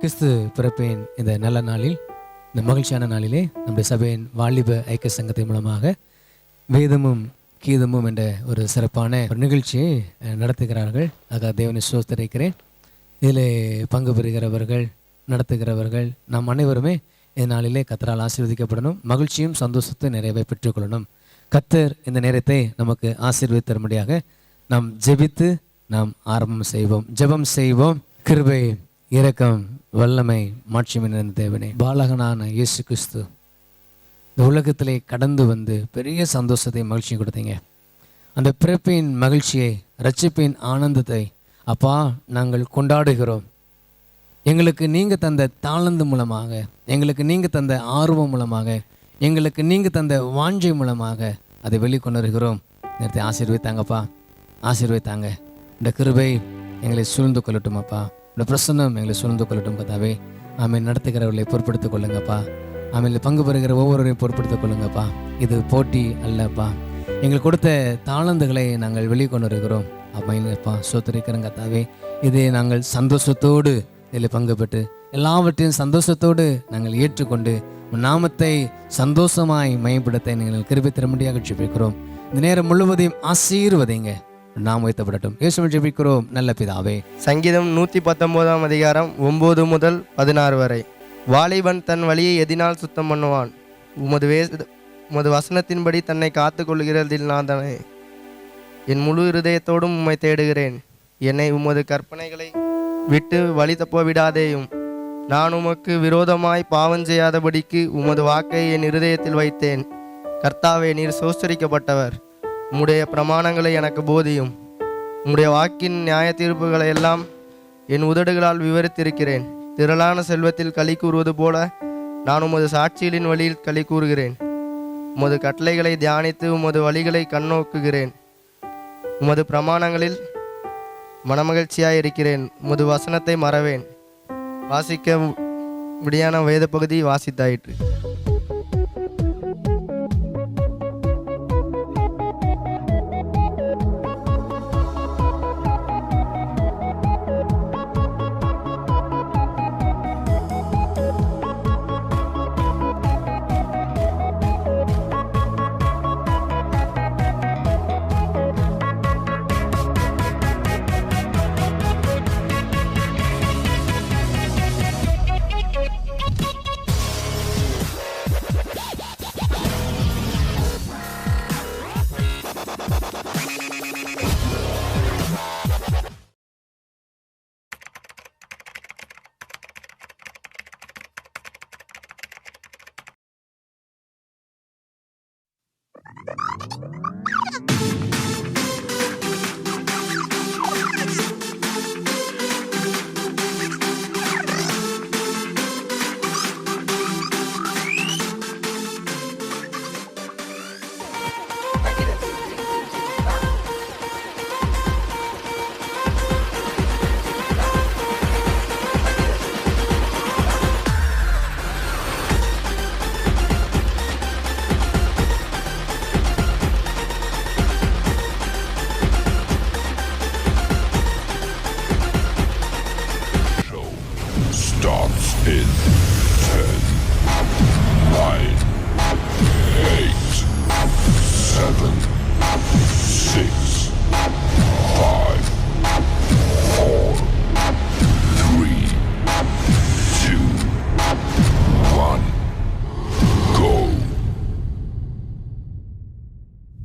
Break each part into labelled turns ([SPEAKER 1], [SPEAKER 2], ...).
[SPEAKER 1] கிறிஸ்து பிறப்பின் இந்த நல்ல நாளில், இந்த மகிழ்ச்சியான நாளிலே நம்முடைய சபையின் வாலிப ஐக்கிய சங்கத்தின் மூலமாக வேதமும் கீதமும் என்ற ஒரு சிறப்பான ஒரு நிகழ்ச்சியை நடத்துகிறார்கள். ஆக தேவனை ஸ்தோத்திரிக்கிறேன். இதில் பங்கு பெறுகிறவர்கள், நடத்துகிறவர்கள், நாம் அனைவருமே இந்த நாளிலே கர்த்தரால் ஆசீர்வதிக்கப்படணும், மகிழ்ச்சியும் சந்தோஷத்தை நிறையவே பெற்றுக்கொள்ளணும். கர்த்தர் இந்த நேரத்தை நமக்கு ஆசீர்வதித்து தரும்படியாக நாம் ஜெபித்து நாம் ஆரம்பம் செய்வோம். ஜெபம் செய்வோம். கிருபை, இரக்கம், வல்லமை, மாட்சிமை நிறைந்த தேவனே, பாலகனான இயேசு கிறிஸ்து இந்த உலகத்திலே கடந்து வந்து பெரிய சந்தோஷத்தை மகிழ்ச்சியை கொடுத்தீங்க. அந்த பிறப்பின் மகிழ்ச்சியை, ரட்சிப்பின் ஆனந்தத்தை அப்பா நாங்கள் கொண்டாடுகிறோம். எங்களுக்கு நீங்கள் தந்த தாளந்து மூலமாக, எங்களுக்கு நீங்கள் தந்த ஆர்வம் மூலமாக, எங்களுக்கு நீங்கள் தந்த வாஞ்சை மூலமாக அதை வெளிக்கொண்டு வருகிறோம். நேரத்தை ஆசீர்வதித்தாங்கப்பா, ஆசீர்வதித்தாங்க. இந்த கிருபை எங்களை சூழ்ந்து கொள்ளட்டும் அப்பா, இந்த பிரசன்னம் எங்களை சூழ்ந்து கொள்ளட்டும் கதாவே. ஆமீன். நடத்துகிறவர்களை பொறுப்படுத்திக் கொள்ளுங்கப்பா. ஆமீன். பங்கு பெறுகிற ஒவ்வொருவரையும் பொறுப்படுத்திக் கொள்ளுங்கப்பா. இது போட்டி அல்லப்பா. எங்களுக்கு கொடுத்த தாளந்துகளை நாங்கள் வெளிக்கொண்டு வருகிறோம். அப்பா சோத்திரிக்கிறோம் கதாவே. இதை நாங்கள் சந்தோஷத்தோடு இதில் பங்கு பெற்று எல்லாவற்றையும் சந்தோஷத்தோடு நாங்கள் ஏற்றுக்கொண்டு நாமத்தை சந்தோஷமாய் மயப்படுத்த நீங்கள் கிருபை தரும்படியாக ஜெபிக்கிறோம். இந்த நேரம் முழுவதையும் ஆசீர்வதிங்க, நாம் வைத்தப்படட்டும். இயேசுவில் ஜெபிக்கிறோம் நல்ல பிதாவே.
[SPEAKER 2] சங்கீதம் 119 அதிகாரம் 9 முதல் 16 வரை. வாலிபன் தன் வழியை எதினால் சுத்தம் பண்ணுவான்? உமது வசனத்தின்படி தன்னை காத்து கொள்கிறதில் நான் தானே. என் முழு இருதயத்தோடும் உம்மை தேடுகிறேன். என்னை உமது கற்பனைகளை விட்டு வழி தப்ப விடாதேயும். நான் உமக்கு விரோதமாய் பாவம் செய்யாதபடிக்கு உமது வாக்கை என் இருதயத்தில் வைத்தேன். கர்த்தாவே, நீர் சோஸ்தரிக்கப்பட்டவர். உம்முடைய பிரமாணங்களை எனக்கு போதியும். உம்முடைய வாக்கின் நியாய தீர்ப்புகளை எல்லாம் என் உதடுகளால் விவரித்திருக்கிறேன். திரளான செல்வத்தில் களி கூறுவது போல நான் உமது சாட்சிகளின் வழியில் களி கூறுகிறேன். உமது கட்டளைகளை தியானித்து உமது வழிகளை கண்ணோக்குகிறேன். உமது பிரமாணங்களில் மனமகிழ்ச்சியாய் இருக்கிறேன். உமது வசனத்தை மறவேன். வாசிக்க முடியான வேத பகுதி வாசித்தாயிற்று.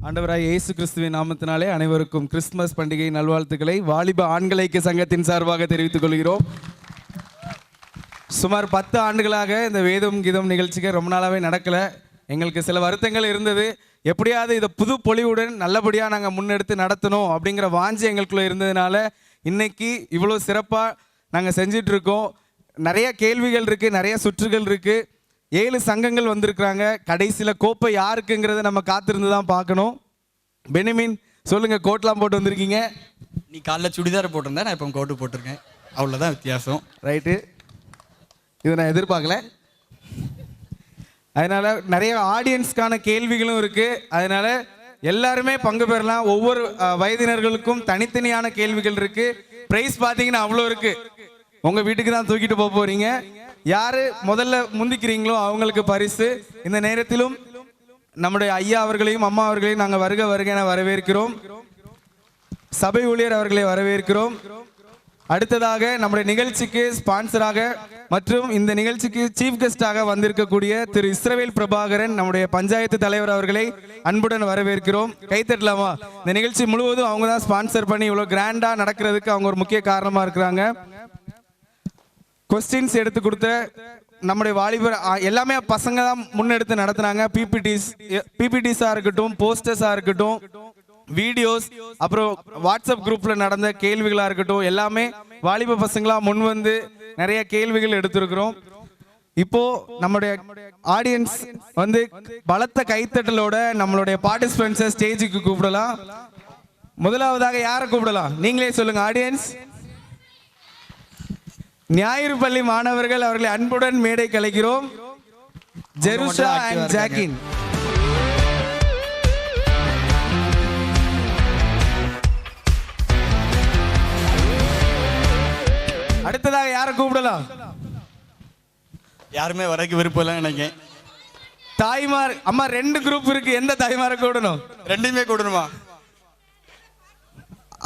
[SPEAKER 3] ஆண்டவராய் இயேசு கிறிஸ்துவின் நாமத்தினாலே அனைவருக்கும் கிறிஸ்துமஸ் பண்டிகை நல்வாழ்த்துக்களை வாலிப ஆண்கள் ஐக்கிய சங்கத்தின் சார்பாக தெரிவித்துக் கொள்கிறோம். சுமார் 10 ஆண்டுகளாக இந்த வேதம் கீதம் நிகழ்ச்சிக்கு ரொம்ப நாளாகவே நடக்கலை. எங்களுக்கு சில வருத்தங்கள் இருந்தது. எப்படியாவது இதை புது பொலிவுடன் நல்லபடியாக நாங்கள் முன்னெடுத்து நடத்தணும் அப்படிங்கிற வாஞ்சி எங்களுக்குள்ளே இருந்ததுனால இன்னைக்கு இவ்வளோ சிறப்பாக நாங்கள் செஞ்சிட்ருக்கோம். நிறைய கேள்விகள் இருக்குது, நிறைய சுற்றுகள் இருக்குது. 7 சங்கங்கள் வந்திருக்கிறாங்க. கடைசியில் கோப்பை யாருக்குங்கிறத நம்ம காத்திருந்து தான் பார்க்கணும். பெனிமின் சொல்லுங்கள், கோட்லாம் போட்டு வந்திருக்கீங்க.
[SPEAKER 4] நீ காலைல சுடிதார் போட்டிருந்தேன், நான் இப்போ கோட்டு போட்டிருக்கேன். அவ்வளோதான் வித்தியாசம்.
[SPEAKER 3] ரைட்டு, இது நான் எதிர்பார்க்கல. அதனால் நிறைய ஆடியன்ஸ்க்கான கேள்விகளும் இருக்குது. அதனால் எல்லாருமே பங்கு பெறலாம். ஒவ்வொரு வயதினர்களுக்கும் தனித்தனியான கேள்விகள் இருக்குது. ப்ரைஸ் பார்த்தீங்கன்னா அவ்வளோ இருக்குது. உங்கள் வீட்டுக்கு தான் தூக்கிட்டு போக போகிறீங்க. யார் முதல்ல முந்திக்கிறீங்களோ அவங்களுக்கு பரிசு. இந்த நேரத்திலும் நம்முடைய ஐயா அவர்களையும் அம்மா அவர்களையும் நாங்கள் வருக வருக என வரவேற்கிறோம். சபை ஊழியர் அவர்களை வரவேற்கிறோம். அடுத்ததாக நம்முடைய நிகழ்ச்சிக்கு ஸ்பான்சராக மற்றும் இந்த நிகழ்ச்சிக்கு சீஃப் கெஸ்டாக வந்திருக்கக்கூடிய திரு இஸ்ரவேல் பிரபாகரன் நம்முடைய பஞ்சாயத்து தலைவர் அவர்களை அன்புடன் வரவேற்கிறோம். கைத்தட்டலாமா? இந்த நிகழ்ச்சி முழுவதும் அவங்க தான் ஸ்பான்சர் பண்ணி இவ்வளோ கிராண்டாக நடக்கிறதுக்கு அவங்க ஒரு முக்கிய காரணமாக இருக்கிறாங்க. கொஸ்டின்ஸ் எடுத்து கொடுத்த நம்முடைய வாலிபர் எல்லாமே பசங்க தான் முன்னெடுத்து நடத்துனாங்க. பிபிடிஸாக இருக்கட்டும், போஸ்டர்ஸாக இருக்கட்டும், வீடியோஸ், அப்புறம் வாட்ஸ்அப் குரூப்பில் நடந்த கேள்விகளாக இருக்கட்டும், எல்லாமே வாலிப பசங்களா முன் வந்து நிறைய கேள்விகள் எடுத்திருக்கிறோம். இப்போ நம்முடைய ஆடியன்ஸ் வந்து பலத்த கைத்தட்டலோட நம்மளுடைய பார்ட்டிசிபென்ட்ஸை ஸ்டேஜுக்கு கூப்பிடலாம். முதலாவதாக யாரை கூப்பிடலாம்? நீங்களே சொல்லுங்க ஆடியன்ஸ். ஞாயிறு பள்ளி மாணவர்கள் அவர்களை அன்புடன் மேடை கலைக்கிறோம். ஜெருஷா அண்ட் ஜாக்கின். அடுத்ததாக யாரை கூப்பிடலாம்?
[SPEAKER 4] யாருமே வரைக்கும் விருப்பம் இல்லை நினைக்கிறேன்.
[SPEAKER 3] தாய்மார். அம்மா 2 குரூப் இருக்கு. எந்த தாய்மாரை கூடணும்?
[SPEAKER 4] ரெண்டுமே கூடணுமா?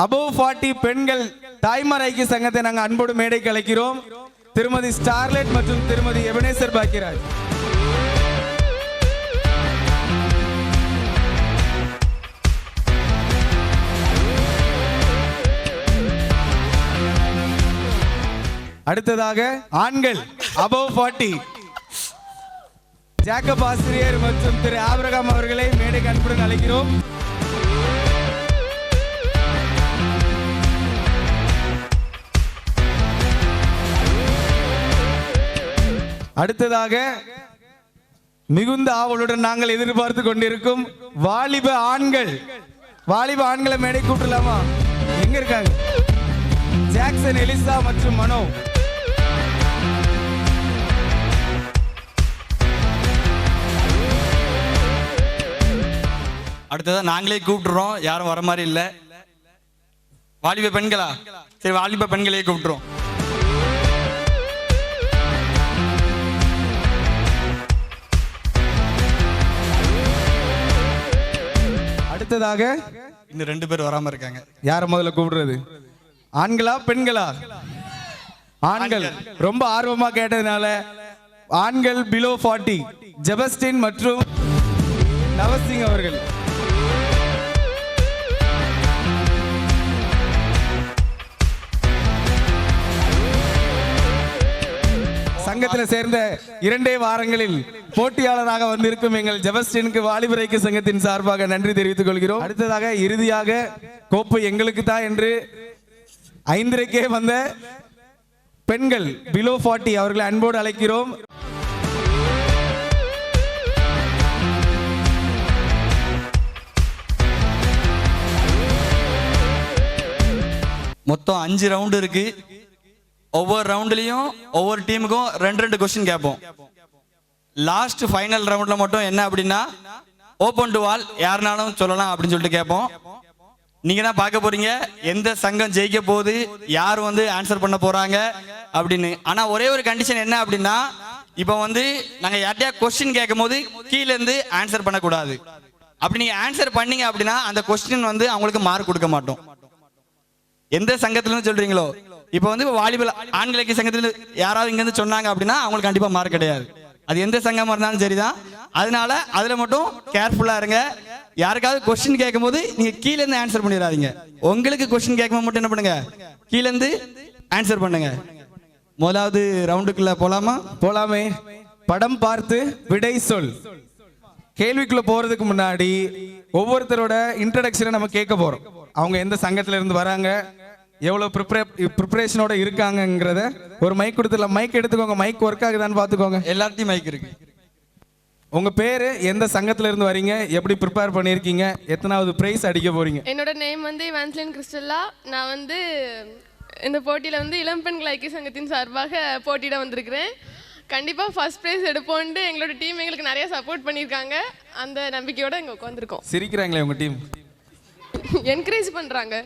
[SPEAKER 3] above 40 பெண்கள் தாய்மார் ஐக்கிய சங்கத்தை நாங்கள் அன்போடு மேடை கலைக்கிறோம். திருமதி ஸ்டார்லெட் மற்றும் திருமதி எபனேசர் பாக்கியராஜ். அடுத்ததாக ஆண்கள் above 40 ஜாக்கப் ஆசிரியர் மற்றும் திரு ஆபிரகாம் அவர்களை மேடைக்கு அன்புடன் அழைக்கிறோம். அடுத்ததாக மிகுந்த ஆவலுடன் நாங்கள் எதிர்பார்த்து கொண்டிருக்கும் வாலிப ஆண்களை மேடை கூட்டலாமா? எங்க இருக்காங்க? ஜாக்சன், எலிசா மற்றும் மனோ.
[SPEAKER 4] அடுத்ததா நாங்களே கூப்பிட்டுறோம். யாரும் வர மாதிரி இல்லை. வாலிப பெண்களா? சரி, வாலிப பெண்களே கூப்பிட்டுறோம்.
[SPEAKER 3] அடுத்ததாக
[SPEAKER 4] இன்னும் 2 பேர் வராம இருக்காங்க.
[SPEAKER 3] யார முதல்ல கூப்பிடுறது? ஆண்களா பெண்களா? ஆண்கள். ரொம்ப ஆர்வமா கேட்டதுனால ஆண்கள் பிலோ 40 ஜெபஸ்டின் மற்றும் நவசிங் அவர்கள். சங்கத்தில் சேர்ந்த 2 வாரங்களில் போட்டியாளராக வந்திருக்கும் எங்கள் ஜெபஸ்டினுக்கு வாலிபர் ஐக்கிய சங்கத்தின் சார்பாக நன்றி தெரிவித்துக் கொள்கிறோம். அடுத்ததாக இறுதியாக கோப்பை எங்களுக்கு தான் என்று 5:30 வந்த பெண்கள் பிலோ 40 அவர்களை அன்போடு அழைக்கிறோம்.
[SPEAKER 4] மொத்தம் 5 ரவுண்டு இருக்கு. ஒவ்வொரு ரவுண்ட்லயும் ஒவ்வொரு டீமுக்கும் 2 கொஸ்டின் கேட்போம். லாஸ்ட் ஃபைனல் ரவுண்ட்ல மட்டும் என்ன அப்படின்னா ஓபன் டு ஆல், யாருனாலும் சொல்லலாம் அப்படின்னு சொல்லிட்டு கேட்போம். நீங்க தான் பார்க்க போறீங்க எந்த சங்கம் ஜெயிக்க போகுது, யார் வந்து ஆன்சர் பண்ண போறாங்க அப்படின்னு. ஆனா ஒரே ஒரு கண்டிஷன் என்ன அப்படின்னா, இப்போ வந்து நாங்க யார்ட்டையா கொஸ்டின் கேட்கும் போது கீழே இருந்து ஆன்சர் பண்ணக்கூடாது. அப்படி நீங்க ஆன்சர் பண்ணீங்க அப்படின்னா அந்த கொஸ்டின் வந்து அவங்களுக்கு மார்க் கொடுக்க மாட்டோம். எந்த சங்கத்துல இருந்து சொல்றீங்களோ, இப்போ வந்து வாலிபல் ஆண்கள் ஐக்கிய சங்கத்துல யாராவது இங்க இருந்து சொன்னாங்க அப்படின்னா அவங்களுக்கு கண்டிப்பா மார்க் கிடையாது. அது எந்த சங்கமா இருந்தாலும் சரிதான். அதனால அதுல மட்டும் கேர்ஃபுல்லா இருங்க. யாருக்காவது கொஸ்டின் கேட்கும் போது நீங்க கீழே இருந்து ஆன்சர் பண்ணிடாதீங்க. உங்களுக்கு கொஸ்டின் கேட்கும் மட்டும் என்ன பண்ணுங்க, கீழே இருந்து ஆன்சர் பண்ணுங்க. முதலாவது ரவுண்டுக்குள்ள போலாமா?
[SPEAKER 3] போலாமே. படம் பார்த்து விடை சொல். கேள்விக்குள்ள போறதுக்கு முன்னாடி ஒவ்வொருத்தரோட இன்ட்ரடக்ஷனை நம்ம கேட்க போறோம். அவங்க எந்த சங்கத்துல இருந்து வராங்க, எவ்வளவு ப்ரிப்பரேஷனோட இருக்காங்கங்கிறத ஒரு மைக் கொடுத்துடலாம். மைக் எடுத்துக்கோங்க. மைக் ஒர்க் ஆகுதான்னு பார்த்துக்கோங்க.
[SPEAKER 4] எல்லாத்தையும் மைக் இருக்கு.
[SPEAKER 3] உங்க பேரு, எந்த சங்கத்துல இருந்து வரீங்க, எப்படி ப்ரிப்பேர் பண்ணியிருக்கீங்க, எத்தனாவது பிரைஸ் அடிக்க போறீங்க?
[SPEAKER 5] என்னோட நேம் வந்து வான்ஸ்லின் கிறிஸ்டல்லா. நான் வந்து இந்த போட்டியில் வந்து இளம்பெண்கள் ஐக்கிய சங்கத்தின் சார்பாக போட்டியிட வந்திருக்கிறேன். கண்டிப்பாக ஃபர்ஸ்ட் ப்ரைஸ் எடுப்போன்ட்டு எங்களோட டீம் எங்களுக்கு நிறைய சப்போர்ட் பண்ணியிருக்காங்க. அந்த நம்பிக்கையோடு இங்கே உட்காந்துருக்கோம்.
[SPEAKER 3] சிரிக்கிறாங்களே உங்க டீம்?
[SPEAKER 5] என்கரேஜ் பண்ணுறாங்க.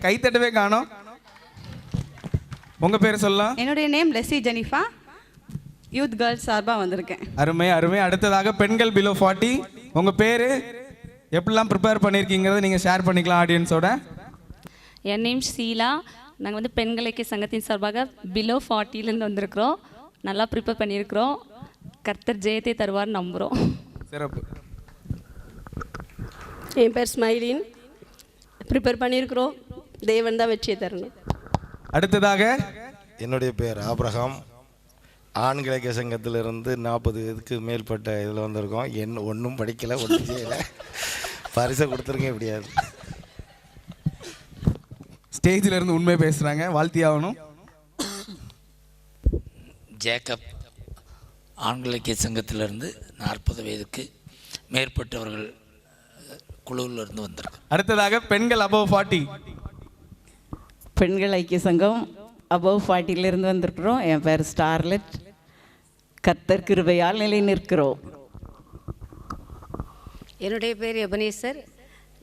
[SPEAKER 3] கைத்தட்டவே காணோம். உங்கள் பேர் சொல்லலாம்.
[SPEAKER 6] என்னுடைய name lessee Jenifa, youth girls சார்பாக வந்திருக்கேன்.
[SPEAKER 3] அருமை அருமை. அடுத்ததாக பெண்கள் பிலோ 40, உங்கள் பேர், எப்படிலாம் ப்ரிப்பேர் பண்ணியிருக்கீங்கிறத நீங்கள் ஷேர் பண்ணிக்கலாம் ஆடியன்ஸோட.
[SPEAKER 7] என் நேம் ஷீலா. நாங்கள் வந்து பெண்கள் ஐக்கிய சங்கத்தின் சார்பாக பிலோ 40லேருந்து வந்திருக்கிறோம். நல்லா ப்ரிப்பேர் பண்ணியிருக்கிறோம். கர்த்தர் ஜெயத்தை தருவார் நம்புகிறோம்.
[SPEAKER 3] சிறப்பு.
[SPEAKER 8] என் பேர் ஸ்மைலின். ப்ரிப்பேர் பண்ணியிருக்கிறோம். தேவன் தான் வெற்றியை தரணும்.
[SPEAKER 3] அடுத்ததாக
[SPEAKER 9] என்னுடைய பேர் ஆபிரகாம். ஆண்கள் ஐக்கிய சங்கத்திலிருந்து 40 இதுக்கு மேற்பட்ட இதில் வந்திருக்கோம். ஒன்றும் படிக்கலை, ஒன்றும் செய்யலை. பரிசை கொடுத்துருங்க எப்படியாது.
[SPEAKER 3] ஸ்டேஜில் இருந்து உண்மை பேசுகிறாங்க, வாழ்த்தி ஆகணும்.
[SPEAKER 10] ஜேக்கப், ஆண்கள் ஐக்கிய சங்கத்திலிருந்து 40 வயதுக்கு மேற்பட்டவர்கள் குழுவில் இருந்து வந்திருக்கு.
[SPEAKER 3] அடுத்ததாக பெண்கள் அபவ் 40.
[SPEAKER 6] பெண்கள் ஐக்கிய சங்கம் அபவ் 40லேருந்து வந்திருக்கிறோம். என் பேர் ஸ்டார்லெட். கர்த்தர் கிருபையால் நிலை நிற்கிறோம்.
[SPEAKER 11] என்னுடைய பேர் எபனேசர்.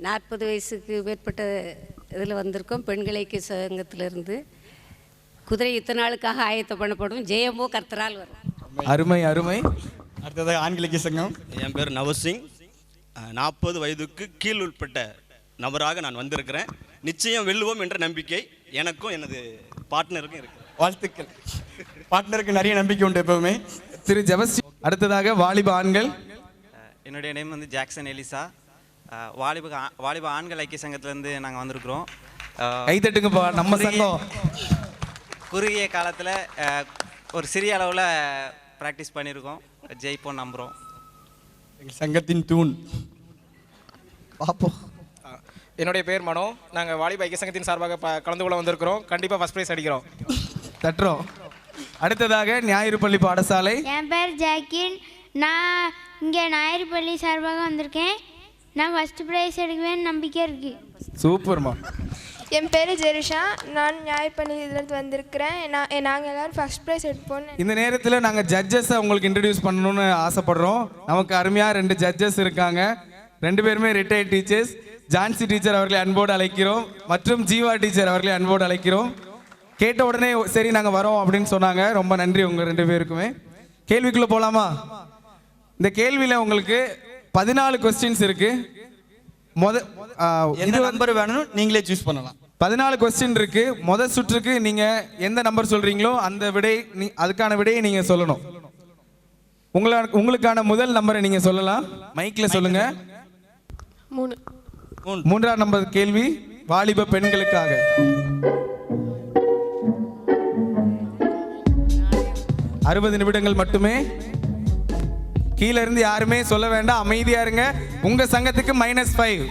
[SPEAKER 11] 40 வயசுக்கு மேற்பட்ட இதில் வந்திருக்கோம். பெண்கள் ஐக்கிய சங்கத்திலிருந்து. குதிரை இத்தனை நாளுக்காக ஆயத்தம் பண்ணப்படும். ஜெயமோ கர்த்தரால் வரும்.
[SPEAKER 3] அருமை அருமை.
[SPEAKER 4] அடுத்ததாக ஆண்கள் ஐக்கிய சங்கம்.
[SPEAKER 12] என் பேர் நவசிங். 40 வயதுக்கு கீழ் உட்பட்ட நபராக நான் வந்திருக்கிறேன். நிச்சயம் வெல்லுவோம் என்ற நம்பிக்கை எனக்கும் எனது பார்ட்னருக்கும் இருக்கு.
[SPEAKER 4] வாழ்த்துக்கள். பார்ட்னருக்கு நிறைய நம்பிக்கை உண்டு எப்பவுமே.
[SPEAKER 3] திரு ஜெபஸ்ரீ. அடுத்ததாக வாலிப ஆண்கள்.
[SPEAKER 13] என்னுடைய நேம் வந்து ஜாக்சன் எலிசா. வாலிப ஆண்கள் ஐக்கிய சங்கத்திலேருந்து நாங்கள் வந்திருக்கிறோம்.
[SPEAKER 3] கைதட்டுங்கப்பா, நம்ம சங்கம்.
[SPEAKER 13] குறுகிய காலத்தில் ஒரு சிறிய அளவில் ப்ராக்டிஸ் பண்ணியிருக்கோம். ஜெயிப்போம் நம்புகிறோம்.
[SPEAKER 3] எங்கள் சங்கத்தின் தூண். பார்ப்போம்.
[SPEAKER 14] என்னுடைய பேர் மனோ. நாங்கள் வாலிப ஐக்கிய சங்கத்தின் சார்பாக கலந்து கொள்ள வந்திருக்கிறோம். கண்டிப்பாக ஃபஸ்ட் ப்ரைஸ் அடிக்கிறோம்.
[SPEAKER 3] தட்டுறோம். அடுத்ததாக ஞாயிறு பள்ளி பாடசாலை.
[SPEAKER 15] என் பேர் ஜாக்கின். நான் இங்கே ஞாயிறு பள்ளி சார்பாக வந்திருக்கேன். நான் ஃபஸ்ட் ப்ரைஸ் எடுக்குவேன்னு நம்பிக்கை இருக்குது.
[SPEAKER 3] சூப்பர்மா.
[SPEAKER 5] என் பேர் ஜெருஷா. நான் ஞாயிறு பள்ளி இதிலிருந்து வந்திருக்கிறேன். நாங்கள் எல்லோரும் ஃபஸ்ட் ப்ரைஸ் எடுப்போம்.
[SPEAKER 3] இந்த நேரத்தில் நாங்கள் ஜட்ஜஸை உங்களுக்கு இன்ட்ரடியூஸ் பண்ணணும்னு ஆசைப்படுறோம். நமக்கு அருமையாக 2 ஜட்ஜஸ் இருக்காங்க. 2 பேருமே ரிட்டையர்ட் டீச்சர்ஸ். ஜான்சி டீச்சர் அவர்களை அன்போடு அழைக்கிறோம், மற்றும் ஜீவா டீச்சர் அவர்களை அன்போடு அழைக்கிறோம். கேட்ட உடனே சரி நாங்கள் வரோம் அப்படின்னு சொன்னாங்க. ரொம்ப நன்றி உங்கள் 2 பேருக்குமே. கேள்விக்குள்ளே போகலாமா? இந்த கேள்வியில் உங்களுக்கு 14 கொஸ்டின்ஸ் இருக்கு.
[SPEAKER 4] எந்த நம்பர் வேணும் நீங்களே சூஸ் பண்ணலாம்.
[SPEAKER 3] 14 கொஸ்டின் இருக்கு. முதல் சுற்றுக்கு நீங்கள் எந்த நம்பர் சொல்கிறீங்களோ அந்த அதுக்கான விடையை நீங்கள் சொல்லணும். உங்களுக்கான முதல் நம்பரை நீங்கள் சொல்லலாம். மைக்கில் சொல்லுங்க.
[SPEAKER 5] 3.
[SPEAKER 3] 3ஆம் நம்பர் கேள்வி வாலிப பெண்களுக்காக. 60 நிமிடங்கள் மட்டுமே. கீழே இருந்து யாருமே சொல்ல வேண்டாம், அமைதியா இருங்க. உங்க சங்கத்துக்கு -5.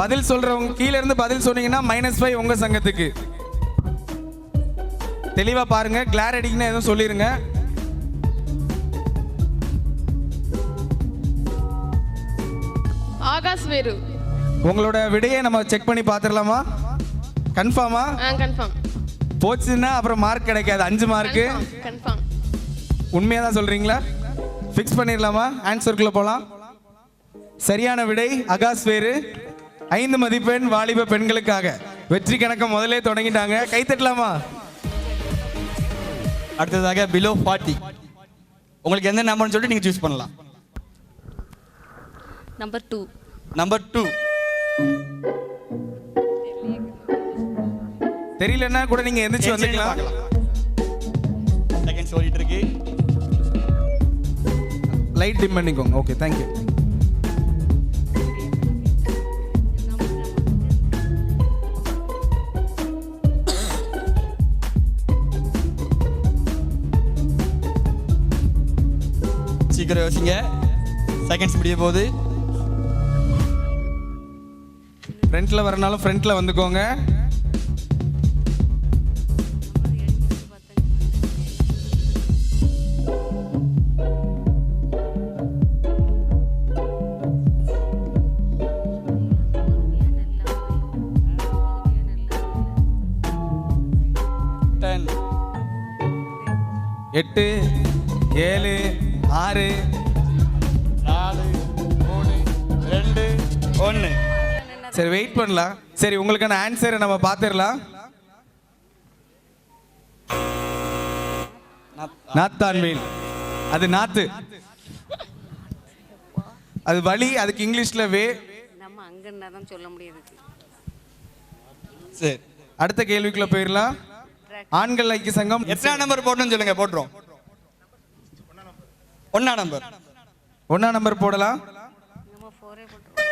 [SPEAKER 3] பதில் சொல்றவங்க கீழே இருந்து பதில் சொன்னீங்கன்னா -5 உங்க சங்கத்துக்கு. தெளிவா பாருங்க. கிளார் அடிக்கணும் எதுவும் சொல்லிருங்க.
[SPEAKER 5] ஆகாஷ் வேறு.
[SPEAKER 3] உங்களோட விடையை நம்ம செக் பண்ணி பார்த்துடலாமா? கன்ஃபார்மா?
[SPEAKER 5] கன்ஃபார்ம்.
[SPEAKER 3] போச்சுன்னா அப்புறம் மார்க் கிடைக்காது. 5 மார்க்கு.
[SPEAKER 5] கன்ஃபார்ம்.
[SPEAKER 3] உண்மையாக தான் சொல்கிறீங்களா? ஃபிக்ஸ் பண்ணிடலாமா? ஆன்சருக்குள்ளே போகலாம். சரியான விடை ஆகாஷ் வேறு. 5 மதிப்பெண் வாலிப பெண்களுக்காக. வெற்றி கணக்கை முதலே தொடங்கிட்டாங்க. கைத்தட்டலாமா?
[SPEAKER 4] அடுத்ததாக பிலோ 40. உங்களுக்கு எந்த நம்பர்னு சொல்லிட்டு நீங்கள் சூஸ் பண்ணலாம்.
[SPEAKER 7] நம்பர் 2.
[SPEAKER 4] நம்பர் 2.
[SPEAKER 3] தெரியலன்னா கூட நீங்க எந்திரிச்சு வந்துக்கலாம்.
[SPEAKER 4] செகண்ட்ஸ் ஓடிட்டு இருக்கு.
[SPEAKER 3] லைட் டிம் பண்ணிக்கோங்க. Okay, thank you.
[SPEAKER 4] சீக்கிரம் யோசிங்க. செகண்ட்ஸ் முடிய போகுது.
[SPEAKER 3] ஃப்ரண்ட்ல வரனாலும் ஃப்ரண்ட்ல வந்துக்கோங்க. எட்டு 7 6
[SPEAKER 4] 4 3 2 1.
[SPEAKER 3] சரி, வெயிட் பண்ணலாம். சரி, உங்களுக்கான ஆன்சரை நம்ம பார்த்துடலாம். நாத்தான்வேல். அது நாத்து. அது வழி, அதுக்கு இங்கிலீஷ்ல வே.
[SPEAKER 11] நம்ம அங்கன்னா தான் சொல்ல முடியுது.
[SPEAKER 3] சரி, அடுத்த கேள்விக்குள்ள போயிடலாம். ஆண்கள் ஐக்கிய சங்கம்
[SPEAKER 4] எத்தனை நம்பர் போடணும்னு சொல்லுங்க, போட்டுரும். 1 நம்பர்.
[SPEAKER 3] 1 நம்பர் போடலாம்.
[SPEAKER 11] நம்ம 4 போட்டுருவோம்.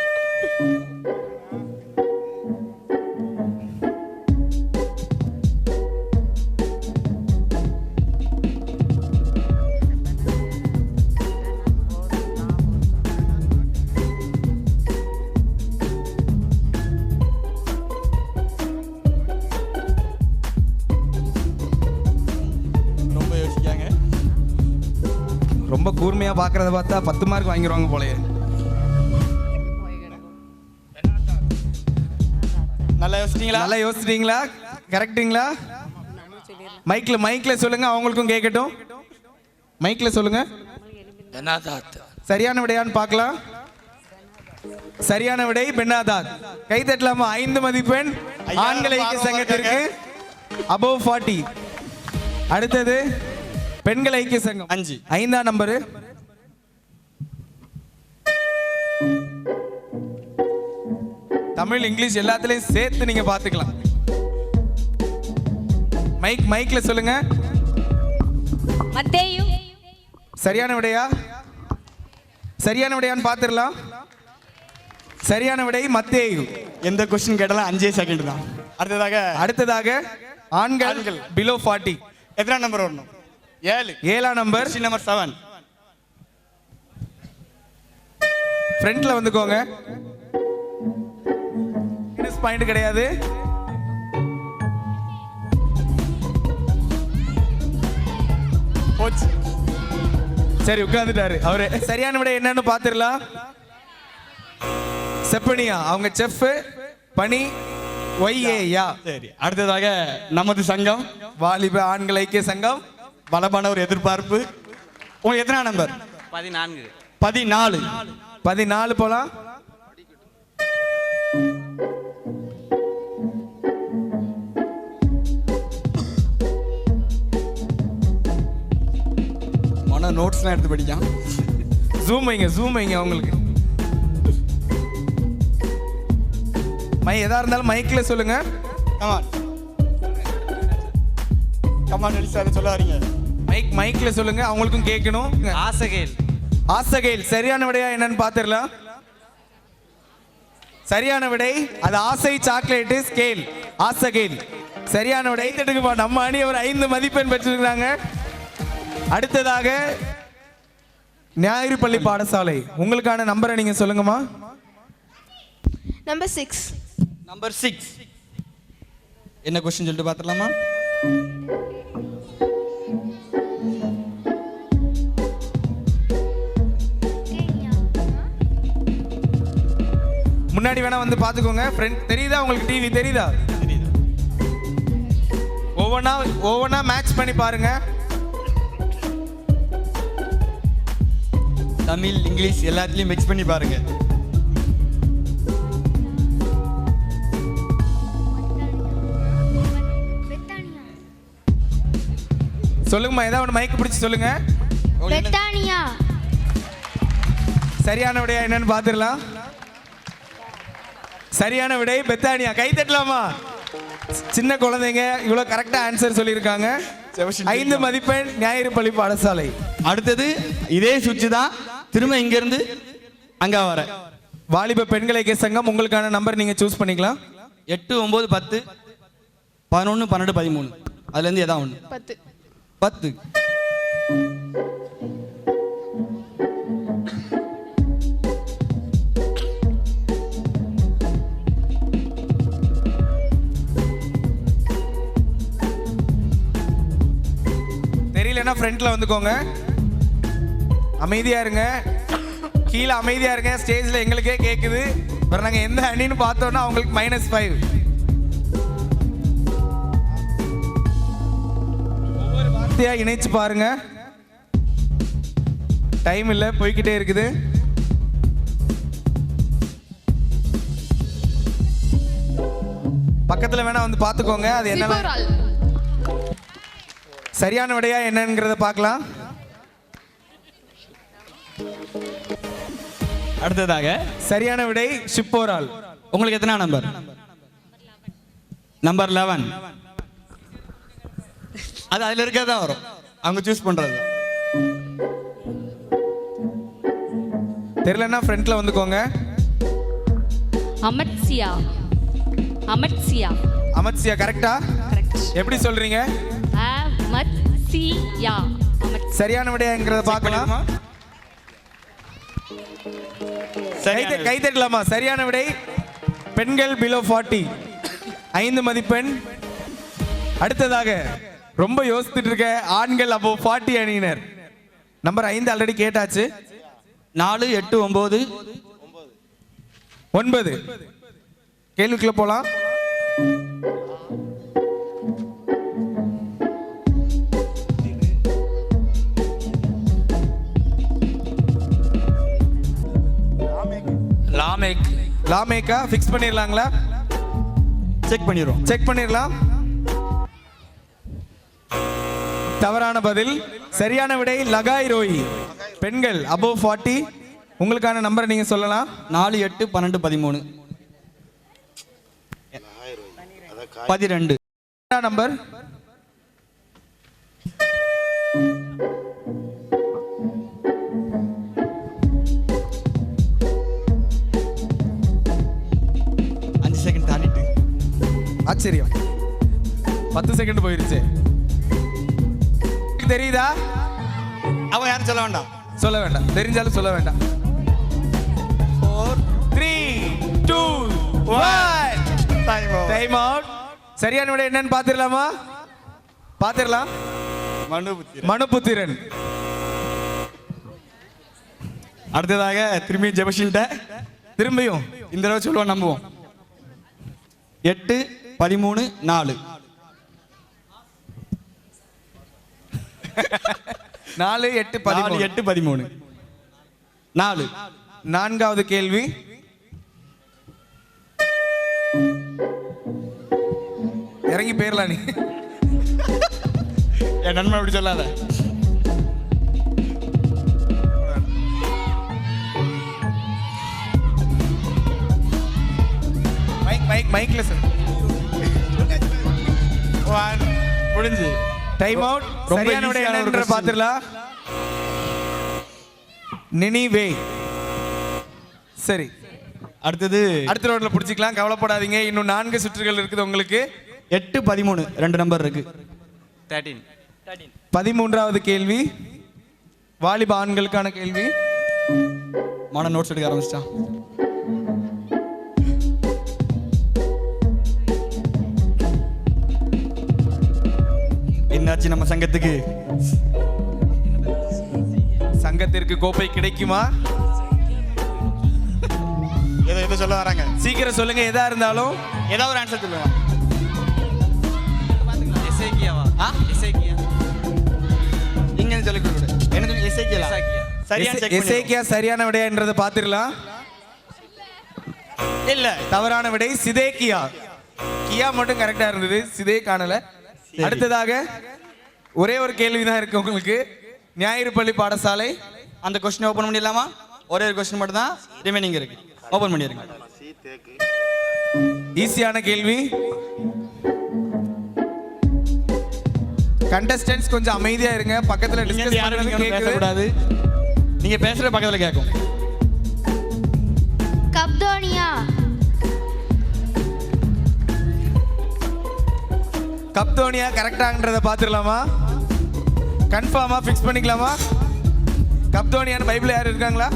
[SPEAKER 4] ரொம்ப யோசிக்காங்க.
[SPEAKER 3] ரொம்ப கூர்மையா பாக்குறத பார்த்தா 10 மார்க் வாங்கிடுவாங்க போலயே.
[SPEAKER 4] நல்லா யோசிச்சிட்டீங்களா?
[SPEAKER 3] நல்லா யோசிச்சிட்டீங்களா? கரெக்ட்டுங்களா? மைக்ல சொல்லுங்க, அவங்களுக்கும் கேட்கட்டும். மைக்ல சொல்லுங்க.
[SPEAKER 10] பெனாதாத்.
[SPEAKER 3] சரியான விடையான்னு பார்க்கலாம். சரியான விடை பென்னாதாத். கை தட்டலாமா? 5 மதிப்பெண் ஆண்கள் ஐக்கிய சங்கத்திற்கு. above 40. அடுத்தது பெண்கள் ஐக்கிய சங்கம்
[SPEAKER 4] 5.
[SPEAKER 3] 5ஆம் நம்பரு. தமிழ் இங்கிலீஷ் எல்லாத்துலயும் சேர்த்து நீங்க பாத்துக்கலாம். மைக்ல சொல்லுங்க.
[SPEAKER 15] மத்தேயு.
[SPEAKER 3] சரியான விடையா? சரியான விடையான்னு பாத்துடலாம். சரியான விடை மத்தேயு.
[SPEAKER 4] எந்த கொஸ்டின் கேட்டாலும் 5 செகண்ட் தான்.
[SPEAKER 3] அடுத்ததாக ஆண்கள் பிலோ 40.
[SPEAKER 4] எத்தனை நம்பர் வரணும்? 7.
[SPEAKER 3] 7ஆம் நம்பர்.
[SPEAKER 4] நம்பர் 7.
[SPEAKER 3] ஃப்ரண்ட்ல வந்துக்கோங்க. மைனஸ் பாயிண்ட் கிடையாது.
[SPEAKER 4] போச்சு.
[SPEAKER 3] சரி, உட்கார்ந்துட்டாரு அவரு. சரியான விடை என்னன்னு பாத்துடலாம். செப்பனியா, அவங்க செஃப். பனி ஒய்ஏயா.
[SPEAKER 4] சரி, அடுத்ததாக நமது சங்கம்
[SPEAKER 3] வாலிப ஆண்கள் ஐக்கிய சங்கம்.
[SPEAKER 4] பலமான ஒரு எதிர்பார்ப்பு. உங்களுக்கு எத்தனை நம்பர்?
[SPEAKER 13] 14.
[SPEAKER 3] 14 போலாம்.
[SPEAKER 4] மன நோட்ஸ்லாம் எடுத்து படிக்கான்.
[SPEAKER 3] ஜூம் வைங்க அவங்களுக்கு. எதா இருந்தாலும் மைக்ல சொல்லுங்க.
[SPEAKER 4] கமான் எலிசா, சொல்ல வரீங்க.
[SPEAKER 3] மைக்ல சொல்லுங்க, அவங்களுக்கும் கேட்கணும். ஆசைகேல். சரியான விடையா என்னன்னு பாத்துடலாம். சரியான விடை அது ஆசை சாக்லேட் ஸ்கேல். ஆசைகேல் சரியான விடை. தட்டுக்குப்பா, நம்ம அணி ஒரு 5 மதிப்பெண் பெற்றிருக்காங்க. அடுத்ததாக ஞாயிறு பள்ளி பாடசாலை, உங்களுக்கான நம்பரை நீங்க சொல்லுங்கம்மா.
[SPEAKER 5] நம்பர் 6.
[SPEAKER 4] நம்பர் 6 என்ன கொஸ்டின் சொல்லிட்டு பார்த்துடலாமா?
[SPEAKER 3] முன்னாடி வேணா வந்து பாத்துக்கோங்க. ஃப்ரெண்ட் தெரியுதா உங்களுக்கு? டிவி தெரியுதா? ஒவ்வொன்னா மேட்ச் பண்ணி பாருங்க.
[SPEAKER 4] தமிழ் இங்கிலீஷ் எல்லாத்துலயும் மிக்ஸ் பண்ணி பாருங்க.
[SPEAKER 3] சொல்லுங்கம்மா, ஏதாவது ஒன்று மைக் பிடிச்சி சொல்லுங்க.
[SPEAKER 15] பெத்தானியா.
[SPEAKER 3] சரியான விடையா என்னன்னு பாத்துடலாம். சரியான விடை பெத்தானியா. கை தட்டலாமா? சின்ன குழந்தைங்க இவ்வளவு கரெக்டா ஆன்சர் சொல்லியிருக்காங்க. 5 மதிப்பெண் ஞாயிறு பள்ளி பாடசாலை.
[SPEAKER 4] அடுத்தது இதே சுவிட்ச் தான், திரும்ப இங்க இருந்து அங்க வர
[SPEAKER 3] வாலிப பெண்கள் ஐக்கிய சங்கம். உங்களுக்கான நம்பர் நீங்க சூஸ் பண்ணிக்கலாம்.
[SPEAKER 4] 8, 9, 10, 11, 12, 13. அதுல இருந்து ஏதாவது ஒண்ணு. 10.
[SPEAKER 3] தெரியலன்னா ஃப்ரண்ட்ல வந்துக்கோங்க. அமைதியா இருங்க. கீழே அமைதியா இருங்க. ஸ்டேஜ்ல எங்களுக்கே கேக்குது. அப்புறம் நாங்க எந்த அணின்னு பார்த்தோம்னா அவங்களுக்கு -5. ஒவ்வொரு வார்த்தையா இணைச்சு பாருங்க. டைம் இல்ல, போய்கிட்டே இருக்குது. பக்கத்துல வேணா வந்து பாத்துக்கோங்க. அது என்ன? சரியான விடையா என்னங்கிறத பார்க்கலாம்.
[SPEAKER 4] அடுத்ததாக
[SPEAKER 3] சரியான விடை ஷிப்போரால்.
[SPEAKER 4] உங்களுக்கு எத்தனை நம்பர்? நம்பர் 11. அது அதில் இருக்கதான் வரும், அவங்க சூஸ் பண்றது.
[SPEAKER 3] தெரியலன்னா ஃப்ரண்ட்ல வந்துக்கோங்க.
[SPEAKER 7] அமத்சியா. அமத்சியா.
[SPEAKER 3] அமத்சியா கரெக்டா? எப்படி சொல்றீங்க?
[SPEAKER 7] அமத்சியா.
[SPEAKER 3] சரியான விடைங்கிறத பார்க்கலாம். கை தட்டலாமா? சரியான விடை பெண்கள் பிலோ 40, 5 மதிப்பெண். அடுத்ததாக ரொம்ப யோசிச்சுட்டு இருக்க ஆண்கள் above 40 அணியினர். நம்பர் 5 ஆல்ரெடி கேட்டாச்சு.
[SPEAKER 4] 4, 8, 9.
[SPEAKER 3] 9 கேள்விக்குள்ள போலாம்.
[SPEAKER 4] லாமேக்.
[SPEAKER 3] லாமேக்கா ஃபிக்ஸ் பண்ணிடலாங்களா?
[SPEAKER 4] செக் பண்ணிடலாம். தவறான பதில். சரியான விடை லகாய் ரோய்.
[SPEAKER 3] பெண்கள் above 40. உங்களுக்கான நம்பரை நீங்க சொல்லலாம்.
[SPEAKER 4] 4, 8, 12, 13. 12
[SPEAKER 3] நம்பர். ஆச்சரியம், 10 செகண்ட் போயிருச்சு. தெரியுதா?
[SPEAKER 4] அவன் யாரும்
[SPEAKER 3] சொல்ல வேண்டாம். தெரிஞ்சாலும் சொல்ல வேண்டாம். 4, 3, 2, 1 டைம் அவுட். சரியான விடை என்னன்னு பாத்துடலாமா? பாத்துடலாம். மனுபுத்திரன்.
[SPEAKER 4] அடுத்ததாக திரும்பியும் ஜெபஷில்ட்ட
[SPEAKER 3] திரும்பியும்
[SPEAKER 4] இந்த தடவை சொல்லுவோம், நம்புவோம். 8, 13, 4.
[SPEAKER 3] 4, 8, 13.
[SPEAKER 4] 4.
[SPEAKER 3] நான்காவது கேள்வி. இறங்கி போயிடலாம் நீ.
[SPEAKER 4] என் நண்பன் அப்படி சொல்லாத.
[SPEAKER 3] மைக்ல சார்.
[SPEAKER 4] முடிஞ்சு.
[SPEAKER 3] Time out. சரியான விடை என்னன்ற பாத்துடலாம். நினிவே. சரி,
[SPEAKER 4] அடுத்தது
[SPEAKER 3] அடுத்த ரவுண்ட்ல புடிச்சிக்கலாம், கவலைப்படாதீங்க. இன்னும் 4 சுற்றுகள் இருக்குது உங்களுக்கு.
[SPEAKER 4] 8, 13 2 நம்பர் இருக்கு.
[SPEAKER 13] 13.
[SPEAKER 3] 13வது கேள்வி வாலிப ஆண்களுக்கான கேள்வி.
[SPEAKER 4] மாட நோட்ஸ் எடுக்க ஆரம்பிச்சிட்டான். என்னாச்சு நம்ம
[SPEAKER 3] சங்கத்திற்கு கோப்பை கிடைக்குமா?
[SPEAKER 4] ஏதோ சொல்ல வராங்க.
[SPEAKER 3] சீக்கிரம் சொல்லுங்க. எதா இருந்தாலும்
[SPEAKER 4] ஏதாவது ஒரு ஆன்சர் சொல்லுங்க.
[SPEAKER 13] எசேக்கியாவா? எசேக்கியா.
[SPEAKER 4] நீங்க என்ன சொல்லி கொடுங்க. என்ன எசேக்கியா?
[SPEAKER 3] எசேக்கியா சரியான விடைன்றதை பாத்துடலாம். இல்ல, தவறான விடை சிதேக்கியா. கியா மட்டும் கரெக்டா இருந்தது, சிதே காணல. அடுத்ததாக ஒரே ஒரு கேள்விதான் இருக்கு உங்களுக்கு. ஞாயிறு பள்ளி பாடசாலை.
[SPEAKER 4] அந்த கொஸ்டின் ஓபன் பண்ணிடலாமா? ஒரே ஒரு கொஸ்டின் மட்டும் தான் ரிமைனிங் இருக்கு. ஓபன் பண்ணிருங்க.
[SPEAKER 3] ஈஸியான கேள்வி. கண்டஸ்டன்ட்ஸ் கொஞ்சம் அமைதியா இருங்க. பக்கத்துல டிஸ்கஸ் பண்றது கேட்கக்கூடாது.
[SPEAKER 4] நீங்க பேசுற பக்கத்துல கேட்கும்.
[SPEAKER 15] கப்தோனியா.
[SPEAKER 3] கப்தோனியா கரெக்டாங்கன்றத பாத்துடலாமா? கன்ஃபார்மா ஃபிக்ஸ் பண்ணிக்கலாமா? கப்தோனியான்னு பைபிள் யார் இருக்காங்களா?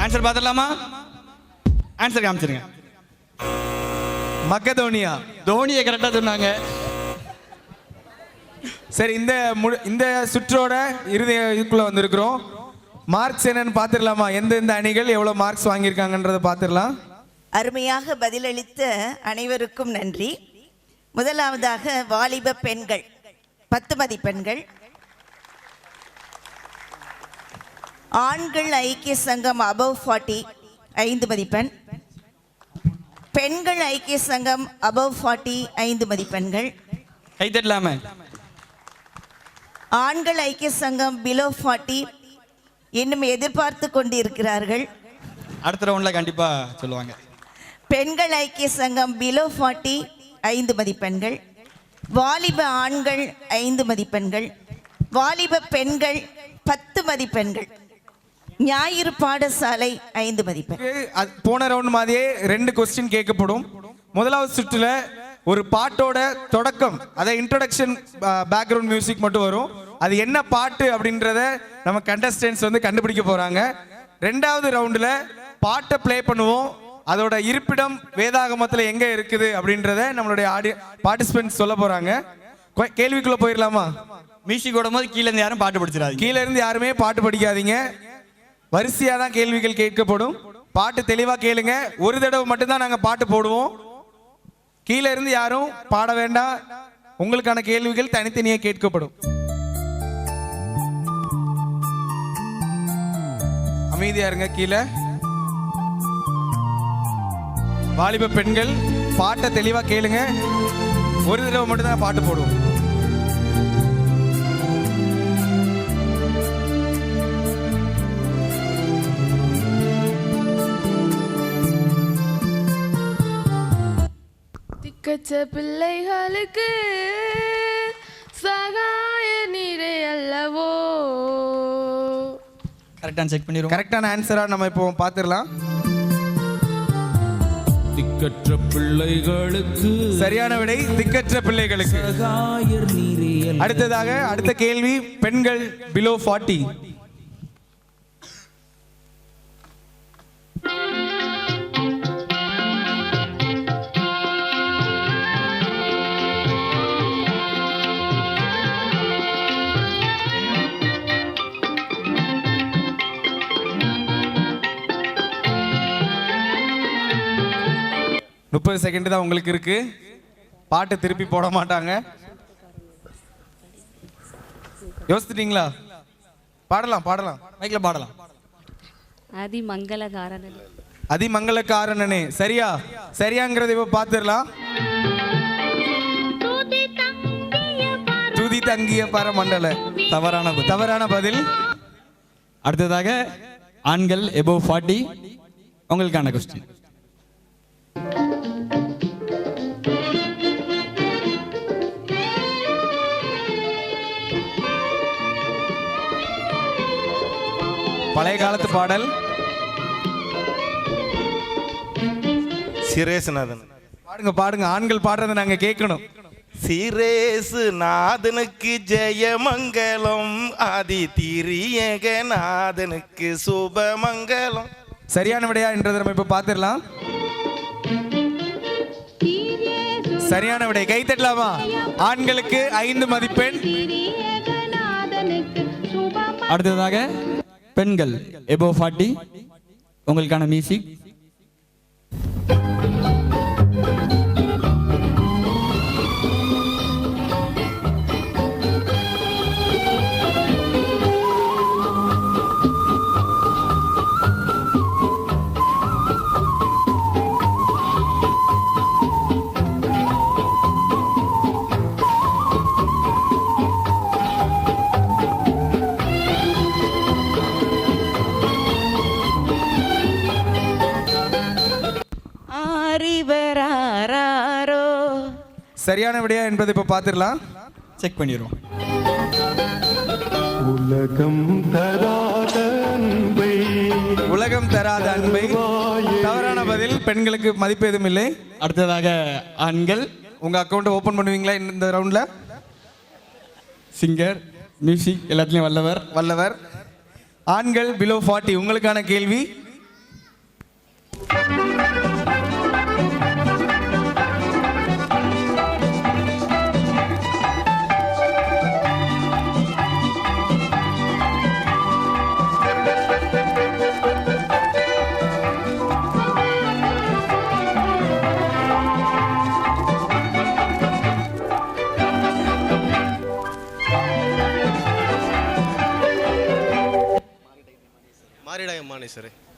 [SPEAKER 4] ஆன்சர் பாத்துடலாமா? ஆன்சர் காமிச்சிருங்க.
[SPEAKER 3] மக்கதோனியா.
[SPEAKER 4] தோனியை கரெக்டா சொன்னாங்க.
[SPEAKER 3] சரி, இந்த சுற்றோட இதுக்குள்ள வந்திருக்கிறோம். மார்க்ஸ் என்னன்னு பாத்துடலாமா? எந்தெந்த அணிகள் எவ்வளவு மார்க்ஸ் வாங்கியிருக்காங்கன்றத பாத்துடலாம்.
[SPEAKER 16] அருமையாக பதிலளித்த அனைவருக்கும் நன்றி. முதலாவதாக வாலிப பெண்கள் 10 மதிப்பெண்கள். ஆண்கள் ஐக்கிய சங்கம் above 40 5 மதிப்பெண். பெண்கள் ஐக்கிய சங்கம் above 40 5 மதிப்பெண்கள்.
[SPEAKER 4] கை தட்டலாமே.
[SPEAKER 16] ஆண்கள் ஐக்கிய சங்கம் பிலோ 40 இன்னும் எதிர்பார்த்து கொண்டிருக்கிறார்கள்.
[SPEAKER 4] அடுத்த ரவுண்டில் கண்டிப்பாக சொல்லுவாங்க.
[SPEAKER 16] பெண்கள் ஐக்கிய சங்கம் பிலோ 40 5 மதிப்பெண்கள். வாலிப ஆண்கள் 5 மதிப்பெண்கள். வாலிப பெண்கள் 10 மதிப்பெண்கள். ஞாயிறு பாடசாலை 5 மதிப்பெண்.
[SPEAKER 3] போன ரவுண்ட் மாதிரியே 2 கொஸ்டின் கேட்கப்படும். முதலாவது சுற்றுல ஒரு பாட்டோட தொடக்கம், அதை இன்ட்ரோடக்ஷன் பேக்ரவுண்ட் மியூசிக் மட்டும் வரும். அது என்ன பாட்டு அப்படின்றத நம்ம கண்டஸ்டன்ஸ் வந்து கண்டுபிடிக்க போறாங்க. ரெண்டாவது ரவுண்டில் பாட்டை ப்ளே பண்ணுவோம். அதோட இருப்பிடம் வேதாகமத்தில் எங்க இருக்குது அப்படின்றத நம்மளுடைய பார்ட்டிசிபென்ட்ஸ் சொல்ல போறாங்க. கேள்விக்குள்ள போயிடலாமா?
[SPEAKER 4] மியூசிக் ஓடும் போது கீழே இருந்து யாரும் பாட்டு படிச்சிடாதீங்க.
[SPEAKER 3] கீழே இருந்து யாருமே பாட்டு படிக்காதீங்க. வரிசையா தான் கேள்விகள் கேட்கப்படும். பாட்டு தெளிவா கேளுங்க. ஒரு தடவை மட்டும்தான் நாங்க பாட்டு போடுவோம். கீழே இருந்து யாரும் பாட வேண்டாம். உங்களுக்கான கேள்விகள் தனித்தனியே கேட்கப்படும். அமைதியா இருங்க. கீழே வாலிப பெண்கள் பாட்டை தெளிவா கேளுங்க. ஒரு தடவை மட்டும்தான் பாட்டு போடுவோம்.
[SPEAKER 5] திக்கச்ச பிள்ளைகளுக்கு சகாய நீரே அல்லவோ.
[SPEAKER 4] கரெக்டான செக் பண்ணிடுவோம்.
[SPEAKER 3] கரெக்டான ஆன்சரா நம்ம இப்போ பார்த்துடலாம்.
[SPEAKER 17] திக்கற்ற பிள்ளைகளுக்கு
[SPEAKER 3] சரியான விடை திக்கற்ற பிள்ளைகளுக்கு. அடுத்ததாக அடுத்த கேள்வி பெண்கள் பிலோ 40. முப்பது செகண்ட் தான் உங்களுக்கு இருக்கு. பாட்டு திருப்பி போட மாட்டாங்க. யோசிச்சிட்டீங்களா? பாடலாம் பாடலாம்.
[SPEAKER 4] மைக்ல பாடலாம்.
[SPEAKER 7] அதிமங்களகாரனே.
[SPEAKER 3] அதிமங்களகாரனே சரியா? சரியாங்கிறத இப்போ பார்த்துடலாம். துதி தங்கிய பரமண்டல. தவறான பதில்.
[SPEAKER 4] அடுத்ததாக ஆண்கள் எபோவ் 40 உங்களுக்கான கொஸ்டின்.
[SPEAKER 3] பழைய காலத்து பாடல்.
[SPEAKER 9] சிரேசுநாதன்.
[SPEAKER 3] பாடுங்க பாடுங்க. ஆண்கள் பாடுறதை நாங்க கேட்கணும்.
[SPEAKER 9] சிரேசுநாதனுக்கு ஜெயமங்கலம், ஆதி திரியகநாதனுக்கு சுபமங்கலம்.
[SPEAKER 3] சரியான விடையா என்றதை நம்ம இப்ப பார்த்துடலாம். சரியான விடை. கை தட்டலாமா? ஆண்களுக்கு 5 மதிப்பெண்.
[SPEAKER 4] அடுத்ததாக பெண்கள் எபோவ் 40 உங்களுக்கான மியூசிக்.
[SPEAKER 3] சரியான விடையா என்பதை இப்ப பார்த்துடலாம்.
[SPEAKER 4] செக் பண்ணிடுவோம்.
[SPEAKER 3] உலகம் தராத அன்பை. தவறான பதில். பெண்களுக்கு மதிப்பு எதுவும் இல்லை.
[SPEAKER 4] அடுத்ததாக ஆண்கள்.
[SPEAKER 3] உங்க அக்கௌண்ட் ஓபன் பண்ணுவீங்களா இந்த ரவுண்ட்ல?
[SPEAKER 4] சிங்கர், மியூசிக் எல்லாத்துலயும்
[SPEAKER 3] வல்லவர். ஆண்கள் பிலோ 40 உங்களுக்கான கேள்வி.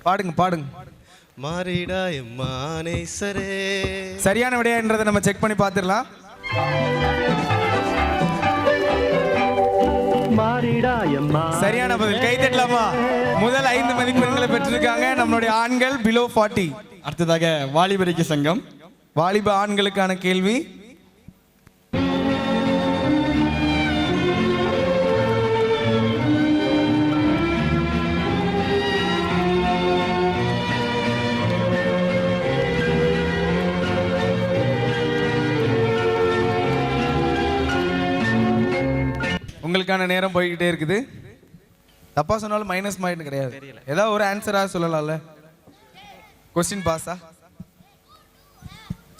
[SPEAKER 3] பாடுங்க பாடுங்க.
[SPEAKER 2] மாறிடாயம்மானேசரே.
[SPEAKER 3] சரியான விடையா என்றதை நம்ம செக் பண்ணி பார்த்துடலாம். சரியான பதில், கை தட்டலாமா? முதல் 5 மதிப்பெண்களை பெற்றிருக்காங்க நம்மளுடைய ஆண்கள் பிலோ 40.
[SPEAKER 4] அடுத்ததாக வாலிபரிக்கு சங்கம்.
[SPEAKER 3] வாலிப ஆண்களுக்கான கேள்வி. உங்களுக்கான நேரம் போய்கிட்டே இருக்குது. தப்பா சொன்னாலும் மைனஸ் பாயிண்ட் கிடையாது. ஏதாவது ஒரு ஆன்சரா சொல்லலாம்ல. கொஸ்டின் பாஸா?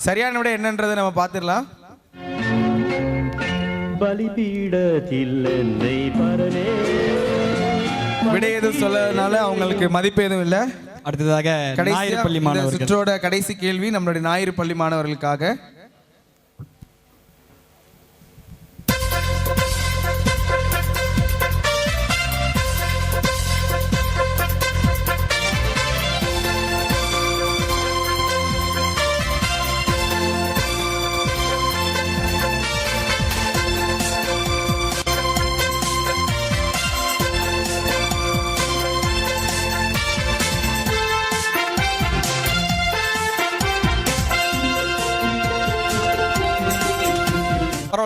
[SPEAKER 3] சரியான விட என்னன்றதை நம்ம பார்த்துடலாம். விட எதுவும் சொல்லனால அவங்களுக்கு மதிப்பு எதுவும் இல்லை.
[SPEAKER 4] அடுத்ததாக ஞாயிறு பள்ளி மாணவர்கள்.
[SPEAKER 3] சுற்றோட கடைசி கேள்வி நம்மளுடைய ஞாயிறு பள்ளி மாணவர்களுக்காக.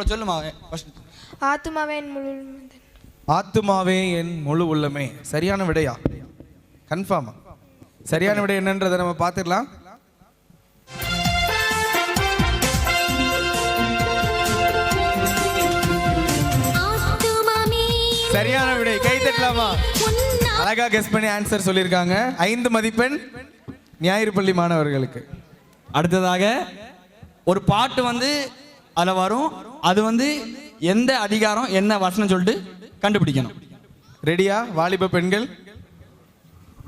[SPEAKER 4] சொல்லுமா.
[SPEAKER 18] ஆத்துமாவே என் முழு உள்ளமே.
[SPEAKER 3] ஆத்துமாவே என் முழு உள்ளமே சரியான விடையா? கன்ஃபார்மா? சரியான விடை என்னன்றதை நம்ம பார்த்துடலாம். சரியான விடை, கை தட்டலாமா? அழகா கெஸ் பண்ணி ஆன்சர் சொல்லியிருக்காங்க. 5 மதிப்பெண் ஞாயிறு பள்ளி மாணவர்களுக்கு.
[SPEAKER 4] அடுத்ததாக ஒரு பாட்டு வந்து அதில் வரும், அது வந்து எந்த அதிகாரம் என்ன வசனம் சொல்லிட்டு கண்டுபிடிக்கணும்.
[SPEAKER 3] ரெடியா வாலிப பெண்கள்?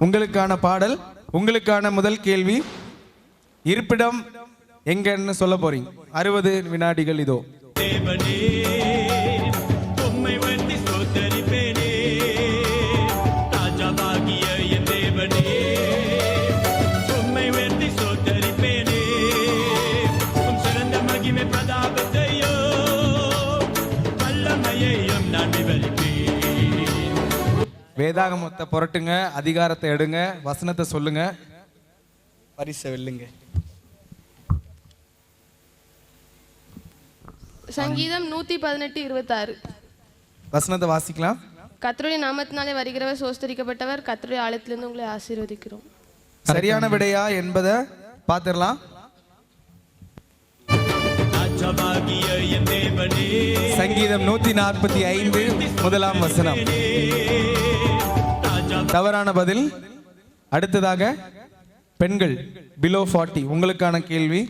[SPEAKER 3] உங்களுக்கான பாடல், உங்களுக்கான முதல் கேள்வி. இருப்பிடம் எங்கன்னு சொல்ல போறீங்க. 60 வினாடிகள் இதோ. வேதாகமத்தை புரட்டுங்க, அதிகாரத்தை எடுங்க, வசனத்தை சொல்லுங்க,
[SPEAKER 4] பரிசை வெல்லுங்க.
[SPEAKER 5] சங்கீதம் 118:26.
[SPEAKER 3] வசனத்தை வாசிக்கலாம்.
[SPEAKER 5] கர்த்தருடைய நாமத்தினாலே வருகிறவர் சோஸ்தரிக்கப்பட்டவர், கர்த்தருடைய ஆலயத்திலிருந்து உங்களை ஆசீர்வதிக்கிறோம்.
[SPEAKER 3] சரியான விடையா என்பதை பார்த்துடலாம். சங்கீதம் 145 முதலாம் வசனம் தவறான பதில். அடுத்ததாக பெண்கள் பிலோ 40 உங்களுக்கான கேள்வி.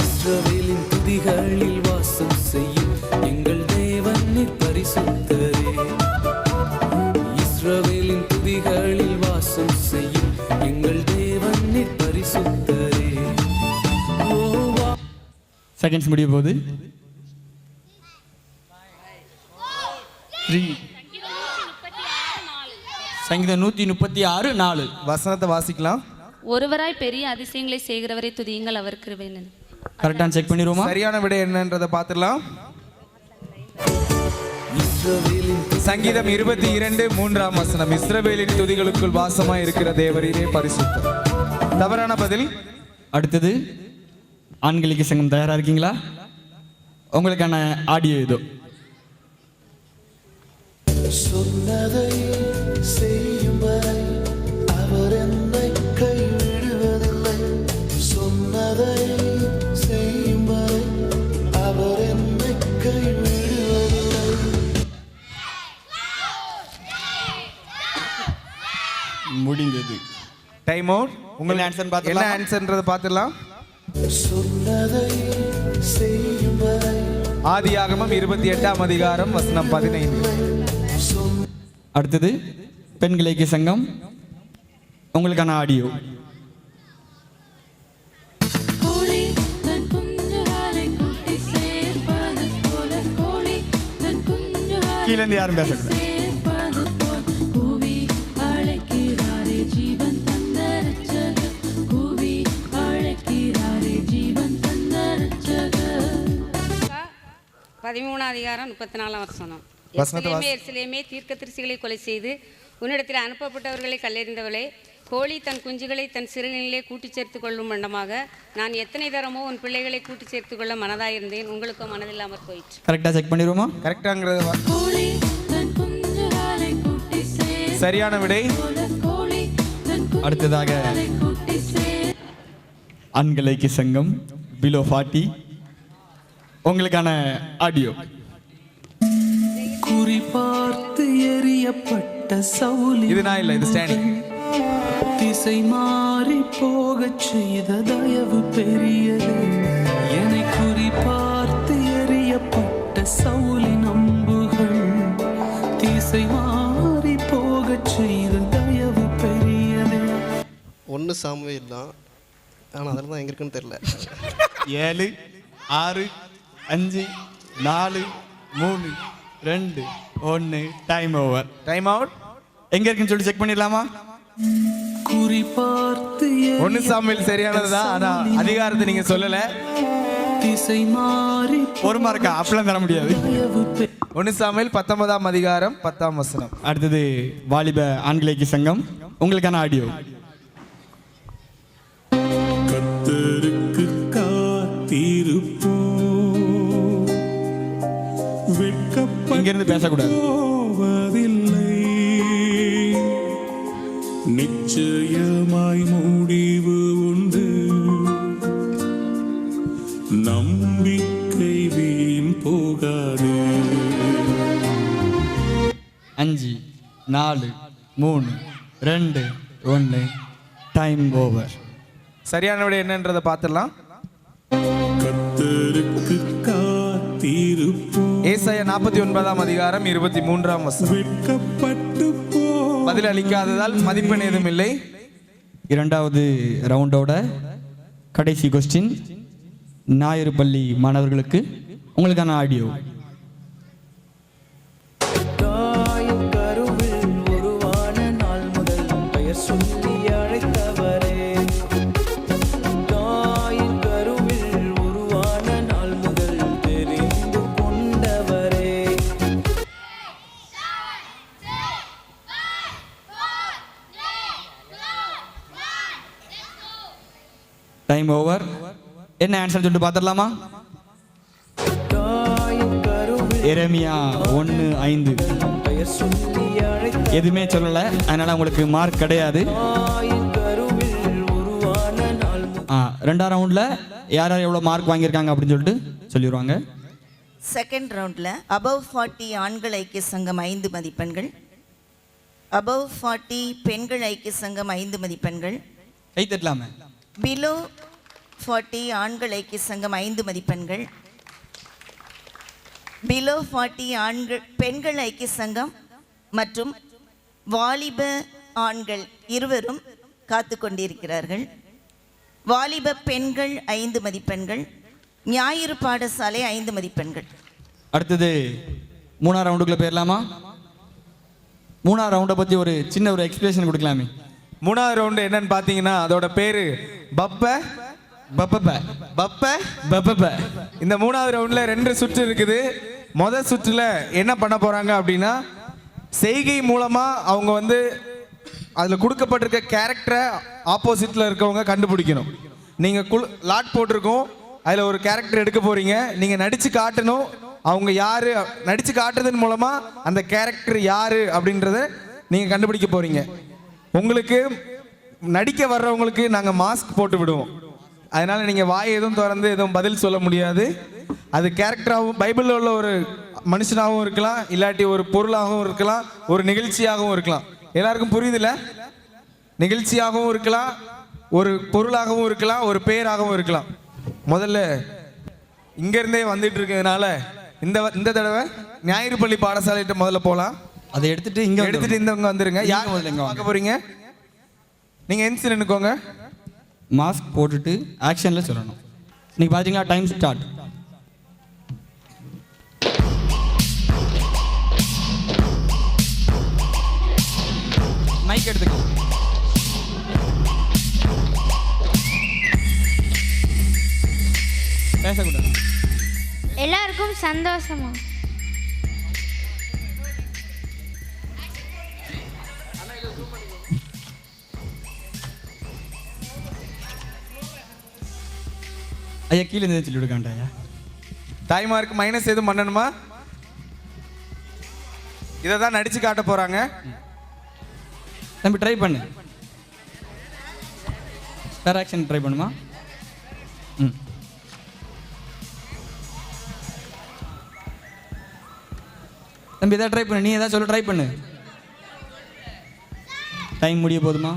[SPEAKER 17] இஸ்ரவேலின் துதிகளில் வாசம் செய்யும் எங்கள் தேவனே பரிசுத்தரே. இஸ்ரவேலின் துதிகளில் வாசம் செய்யும் எங்கள் தேவனே பரிசுத்தரே.
[SPEAKER 4] செகண்ட்ஸ் முடிய போகுது. 3 சங்கீதம் 136:4
[SPEAKER 3] வசனத்தை வாசிக்கலாம்.
[SPEAKER 7] ஒருவராய் பெரிய அதிசயங்களை செய்கிறவரை துதியுங்கள், அவர் கிருபை.
[SPEAKER 4] கரெக்டா செக் பண்ணிடுவோமா?
[SPEAKER 3] சரியான விடை என்னன்றதை பார்த்துடலாம். சங்கீதம் 22:3 வசனம். இஸ்ரவேலின் துதிகளுக்குள் வாசமாய் இருக்கிற தேவரீரே பரிசுத்தர். தவறான பதில்.
[SPEAKER 4] அடுத்தது ஆண்களுக்கு சங்கம். தயாரா இருக்கீங்களா? உங்களுக்கான ஆடியோ இதோ.
[SPEAKER 17] சொன்னதை செய்யும் வரை அவர் என்னை கைவிடுவதில்லை. சொன்னதை செய்யும் வரை அவர் என்னை கைவிடுவதில்லை.
[SPEAKER 4] முடிந்தது.
[SPEAKER 3] Time out. உங்களுக்கு ஆன்சர் பார்த்து என்ன ஆன்சர்ன்றதை பார்த்துடலாம்.
[SPEAKER 17] சொன்னதை செய்யும் வரை.
[SPEAKER 3] ஆதியாகமம் 28ஆம் அதிகாரம் வசனம் 15.
[SPEAKER 4] அடுத்தது பெண்கள் ஐக்கிய சங்கம். உங்களுக்கான ஆடியோ. கீழேந்து யாரும் பேசக்கூடாது.
[SPEAKER 11] 13 அதிகாரம் 34 வசனம்.
[SPEAKER 3] வசனத்தை
[SPEAKER 11] எருசலேமே தீர்க்கதரிசிகளை கொலை செய்து உன்னிடத்தில் அனுப்பப்பட்டவர்களை கல்லெறிந்தவளே, கோழி தன் குஞ்சுகளை தன் சிறுகளிலே கூட்டி சேர்த்து கொள்ளும் வண்ணமாக நான் எத்தனை தரமோ உன் பிள்ளைகளை கூட்டி சேர்த்து கொள்ள மனதாயிருந்தேன், உங்களுக்கோ மனதில்லாமற் போயிற்று.
[SPEAKER 4] கரெக்டாக செக் பண்ணிடுவோமா?
[SPEAKER 3] கரெக்டாங்கிறது சரியான விடை.
[SPEAKER 4] அடுத்ததாக ஆண்கள் ஐக்கிய சங்கம் பிலோ 40 உங்களுக்கான ஆடியோ.
[SPEAKER 17] குறிபார்த்து எரியப்பட்ட சவுலி,
[SPEAKER 3] இது நான் இல்லை, இது ஸ்டாண்டிங்.
[SPEAKER 17] திசை மாறி போகச் செய்த தயவு பெரியது. என்னை குறிபார்த்து எரியப்பட்ட சவுலி நம்புகள், திசை மாறி போகச் செய்த தயவு பெரியது.
[SPEAKER 2] 1 சாமுவேல் தான், ஆனால் அதில் தான் எங்கே இருக்குன்னு தெரியல.
[SPEAKER 4] 7 6 5 4 3 2 1 டைம் ஓவர்.
[SPEAKER 3] Time out.
[SPEAKER 4] எங்க இருக்குன்னு சொல்லி செக் பண்ணிடலாமா?
[SPEAKER 17] குறிபார்த்து
[SPEAKER 3] 1 சாமுவேல் சரியானதுதான், ஆனா அதிகாரத்தை நீங்க சொல்லல.
[SPEAKER 17] திசை மாறி
[SPEAKER 4] ஒரு மார்க்கா அப்பளம் தர முடியாது.
[SPEAKER 3] 1 சாமுவேல் 19ஆம் அதிகாரம் 10ஆம் வசனம்.
[SPEAKER 4] அடுத்தது வாலிப ஆண்கள் ஐக்கிய சங்கம் உங்களுக்கான ஆடியோ.
[SPEAKER 17] கர்த்தருக்கு காத்திருப்போம்,
[SPEAKER 4] இங்கிருந்து பேசக்கூடாது.
[SPEAKER 17] வெட்கப்போவதில்லை, நிச்சயமாய் முடிவு உண்டு, நம்பிக்கை வீண் போகாது.
[SPEAKER 4] 5 4 3 2 1 டைம் ஓவர்.
[SPEAKER 3] சரியான விடை என்னன்றதை பார்த்துடலாம்.
[SPEAKER 17] கர்த்தருக்கு காத்திருப்போம்.
[SPEAKER 3] ஏசாயா 49ஆம் அதிகாரம் 23ஆம் வசனம்.
[SPEAKER 17] வெட்கப்பட்டு
[SPEAKER 3] பதில் அளிக்காததால் மதிப்பெண் ஏதும் இல்லை.
[SPEAKER 4] இரண்டாவது ரவுண்டோட கடைசி கொஸ்டின் ஞாயிறு பள்ளி மாணவர்களுக்கு உங்களுக்கான ஆடியோ.
[SPEAKER 17] தாயின் கருவில் உருவான நாள் முதல் பெயர் சொல்லி அழைத்தவரே, தாயின் கருவில் உருவான நாள் முதல் தெரிந்து கொண்டவரே.
[SPEAKER 4] Time over. என்ன ஆன்சர் சொல்லிட்டு பார்த்துடலாமா? எரேமியா 1:5
[SPEAKER 17] பெயர் சொல்லி அழைத்த
[SPEAKER 4] எதுவுமே சொல்லலை, அதனால உங்களுக்கு மார்க் கிடையாது.
[SPEAKER 17] தாயின் கருவில் உருவான நாள்
[SPEAKER 4] ரெண்டாம் ரவுண்டில் யார் யார் எவ்வளோ மார்க் வாங்கியிருக்காங்க அப்படின்னு சொல்லிட்டு சொல்லிடுவாங்க.
[SPEAKER 16] செகண்ட் ரவுண்டில் அபவ் 40 ஆண்கள் ஐக்கிய சங்கம் 5 மதிப்பெண்கள், அபவ் 40 பெண்கள் ஐக்கிய சங்கம் 5 மதிப்பெண்கள்,
[SPEAKER 4] கை தட்டலாமே.
[SPEAKER 16] பிலோ 40 ஆண்கள் ஐக்கிய சங்கம் 5 மதிப்பெண்கள், பிலோ 40 ஆண்கள் பெண்கள் ஐக்கிய சங்கம் மற்றும் வாலிப ஆண்கள் இருவரும் காத்து கொண்டிருக்கிறார்கள். வாலிப பெண்கள் 5 மதிப்பெண்கள், ஞாயிறு பாடசாலை 5 மதிப்பெண்கள்.
[SPEAKER 4] அடுத்தது 3ஆம் ரவுண்டுக்குள்ளே போயிடலாமா? 3ஆம் ரவுண்டை பற்றி ஒரு சின்ன ஒரு எக்ஸ்பிளேஷன் கொடுக்கலாமே.
[SPEAKER 3] 3ஆவது ரவுண்டு என்னன்னு பார்த்தீங்கன்னா அதோட பேரு பப்ப
[SPEAKER 4] பப்ப
[SPEAKER 3] பப்ப
[SPEAKER 4] பப்ப.
[SPEAKER 3] இந்த 3ஆவது ரவுண்டில் 2 சுற்று இருக்குது. முதல் சுற்றில் என்ன பண்ண போகிறாங்க அப்படின்னா, செய்கை மூலமாக அவங்க வந்து அதில் கொடுக்கப்பட்டிருக்க கேரக்டரை ஆப்போசிட்டில் இருக்கவங்க கண்டுபிடிக்கணும். நீங்கள் லாட் போட்டிருக்கோம், அதில் ஒரு கேரக்டர் எடுக்க போகிறீங்க, நீங்கள் நடித்து காட்டணும். அவங்க யார் நடித்து காட்டுறதன் மூலமாக அந்த கேரக்டர் யார் அப்படின்றத நீங்கள் கண்டுபிடிக்க போகிறீங்க. உங்களுக்கு நடிக்க வர்றவங்களுக்கு நாங்கள் மாஸ்க் போட்டு விடுவோம். அதனால் நீங்கள் வாய் எதுவும் திறந்து எதுவும் பதில் சொல்ல முடியாது. அது கேரக்டராகவும் பைபிளில் உள்ள ஒரு மனுஷனாகவும் இருக்கலாம், இல்லாட்டி ஒரு பொருளாகவும் இருக்கலாம், ஒரு நிகழ்ச்சியாகவும் இருக்கலாம். எல்லாருக்கும் புரியுதுல்ல? நிகழ்ச்சியாகவும் இருக்கலாம், ஒரு பொருளாகவும் இருக்கலாம், ஒரு பெயராகவும் இருக்கலாம். முதல்ல இங்கேருந்தே வந்துட்டு இருக்கிறதுனால இந்த தடவை ஞாயிறு பள்ளி பாடசாலைகிட்ட முதல்ல போகலாம்.
[SPEAKER 4] அதை எடுத்துட்டு இங்கே
[SPEAKER 3] இந்த வந்துருங்க. யார் முதல்ல எங்கே பார்க்க போகிறீங்க? நீங்கள் என்சி நின்னுக்கோங்க.
[SPEAKER 4] மாஸ்க் போட்டுட்டு ஆக்ஷனில் சொல்லணும். இன்னைக்கு பார்த்தீங்களா டைம் ஸ்டார்ட். மைக் எடுத்துக்கோ. பேசக்கூடாது.
[SPEAKER 15] எல்லாருக்கும் சந்தோஷமா.
[SPEAKER 4] ஐயா கீழே இருந்து சொல்லி விடுக்காண்டா.
[SPEAKER 3] தாய்மாருக்கு மைனஸ் எதுவும் பண்ணணுமா? இதை தான் நடிச்சு காட்ட போறாங்க.
[SPEAKER 4] தம்பி ட்ரை பண்ணு. வேற ஆக்ஷன் ட்ரை பண்ணுமா? ம். தம்பி எதாவது ட்ரை பண்ணு. நீ எதாவது சொல்ல ட்ரை பண்ணு. டைம் முடிய போதுமா?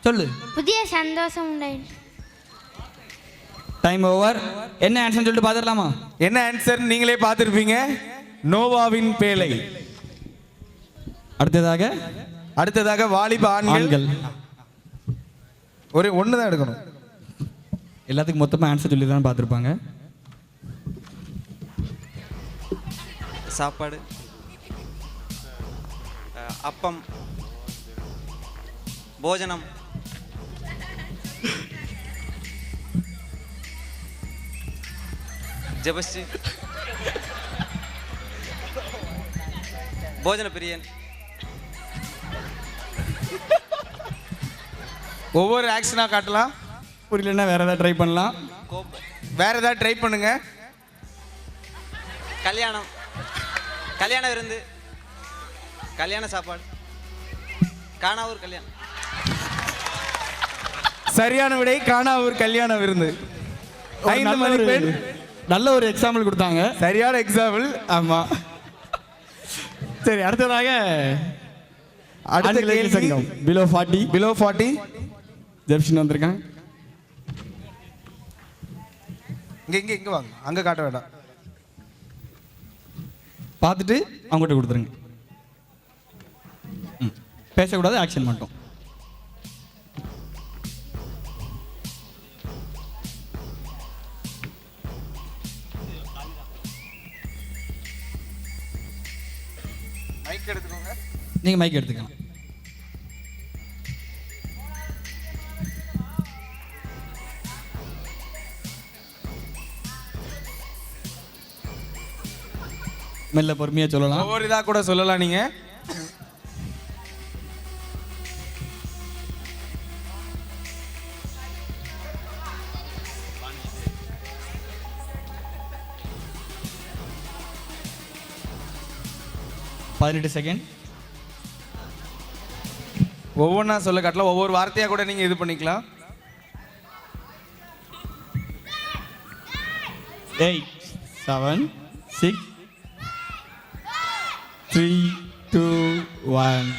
[SPEAKER 4] சொல்லு.
[SPEAKER 15] புதிய சந்தோஷம் உண்டாயிடுச்சு.
[SPEAKER 4] Time over. என்ன ஆன்சர் சொல்லிட்டு பார்த்துடலாமா?
[SPEAKER 3] என்ன ஆன்சர் நீங்களே பார்த்துருப்பீங்க. நோவாவின் பேழை. அடுத்ததாக வாலிப ஆண்கள். ஒரே ஒன்று தான் எடுக்கணும்.
[SPEAKER 4] எல்லாத்துக்கும் மொத்தமாக ஆன்சர் சொல்லி தான் பார்த்துருப்பாங்க.
[SPEAKER 13] சாப்பாடு, அப்பம், போஜனம், ஜபஸ்ரீ, போஜன பிரியன்.
[SPEAKER 3] ஒவ்வொரு ஆக்ஷனாக காட்டலாம்.
[SPEAKER 4] புரியலன்னா வேற ஏதாவது ட்ரை பண்ணலாம்.
[SPEAKER 3] வேற ஏதாவது ட்ரை பண்ணுங்க.
[SPEAKER 13] கல்யாணம், கல்யாண விருந்து, கல்யாண சாப்பாடு, காணாவூர் கல்யாணம்.
[SPEAKER 3] சரியான விடை காணாவூர் கல்யாண விருந்து. 5 மதிப்பெண்.
[SPEAKER 4] நல்ல ஒரு எக்ஸாம்பிள் கொடுத்தாங்க.
[SPEAKER 3] சரியான எக்ஸாம்பிள்.
[SPEAKER 4] ஆமா. சரி, அடுத்ததாக அடுத்த கேள்வி சங்கம் பிலோ 40 ஜெப்ஷன் வந்திருக்காங்க.
[SPEAKER 3] இங்க வாங்க. அங்க காட்ட வேண்டாம்.
[SPEAKER 4] பார்த்துட்டு அவங்ககிட்ட கொடுத்துருங்க. பேசக்கூடாது, ஆக்ஷன் மட்டும்.
[SPEAKER 3] மைக் எடுத்துக்கோங்க.
[SPEAKER 4] நீங்க மைக் எடுத்துக்கலாம். மெல்ல பொறுமையா சொல்லலாம்.
[SPEAKER 3] ஒவ்வொரு இதா கூட சொல்லலாம் நீங்க.
[SPEAKER 4] செகண்ட்.
[SPEAKER 3] ஒவ்வொன்றா சொல்ல காட்டலாம். ஒவ்வொரு வார்த்தையா கூட நீங்க இது பண்ணிக்கலாம்.
[SPEAKER 4] 8 7 6 3 2 1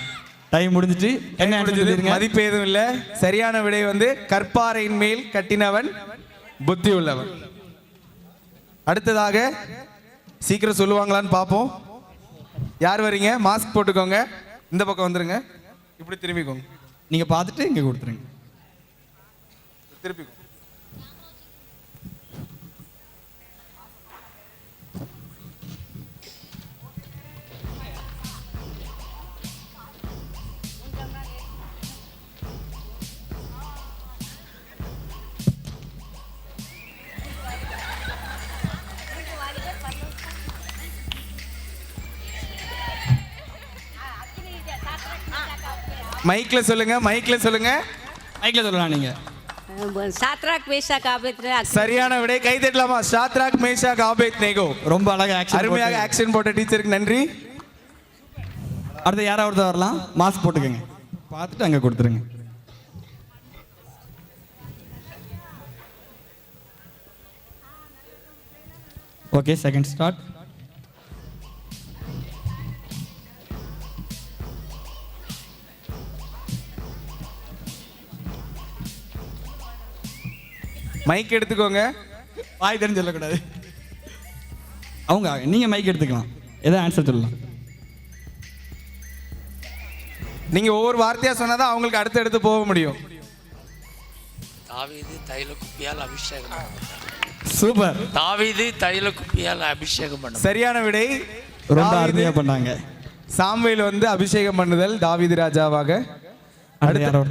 [SPEAKER 4] டைம் முடிஞ்சிட்டு. என்ன ஆன்சர்?
[SPEAKER 3] மதிப்பு எதுவும் இல்லை. சரியான விடை வந்து கற்பாறையின் மேல் கட்டினவன் புத்தி உள்ளவன். அடுத்ததாக சீக்கிரம் சொல்லுவாங்களான்னு பார்ப்போம். யார் வரீங்க? மாஸ்க் போட்டுக்கோங்க. இந்த பக்கம் வந்துருங்க. இப்படி திரும்பிக்கோங்க.
[SPEAKER 4] நீங்க பார்த்துட்டு இங்க கொடுத்துருங்க.
[SPEAKER 3] திருப்பிக்கோங்க. மைக்ல சொல்லுங்க. மைக்ல
[SPEAKER 4] சொல்லலாம் நீங்க.
[SPEAKER 11] சாத்ராக் மேஷாக் ஆபேத்நேகோ.
[SPEAKER 3] சரியான விடை. கை தட்டலாமா? சாத்ராக் மேஷாக் ஆபேத்நேகோ.
[SPEAKER 4] ரொம்ப அழகா ஆக்ஷன்,
[SPEAKER 3] அருமையாக ஆக்ஷன் போட்ட டீச்சருக்கு நன்றி.
[SPEAKER 4] அடுத்து யாராவது வரலாம். மாஸ்க் போட்டுக்கங்க. பார்த்துட்டு அங்க கொடுத்துருங்க. Okay, second start.
[SPEAKER 3] மைக் எடுத்துக்கோங்க.
[SPEAKER 4] வாய் தெரிஞ்சு சொல்லக்கூடாது. அவங்க நீங்க மைக் எடுத்துக்கலாம். ஏதாவது ஆன்சர் சொல்லலாம்.
[SPEAKER 3] நீங்க ஒவ்வொரு வார்த்தையா சொன்னாதான் அவங்களுக்கு அடுத்து போக முடியும்.
[SPEAKER 10] தாவீது தைல குப்பியால் அபிஷேகம் பண்ணார்.
[SPEAKER 4] சூப்பர்.
[SPEAKER 10] தாவீது தைல குப்பியால் அபிஷேகம் பண்ணார்.
[SPEAKER 3] சரியான விடை.
[SPEAKER 4] ரொம்ப அருமையா பண்ணாங்க.
[SPEAKER 3] சாமுவேல் வந்து அபிஷேகம் பண்ணுதல் தாவீது ராஜாவாக.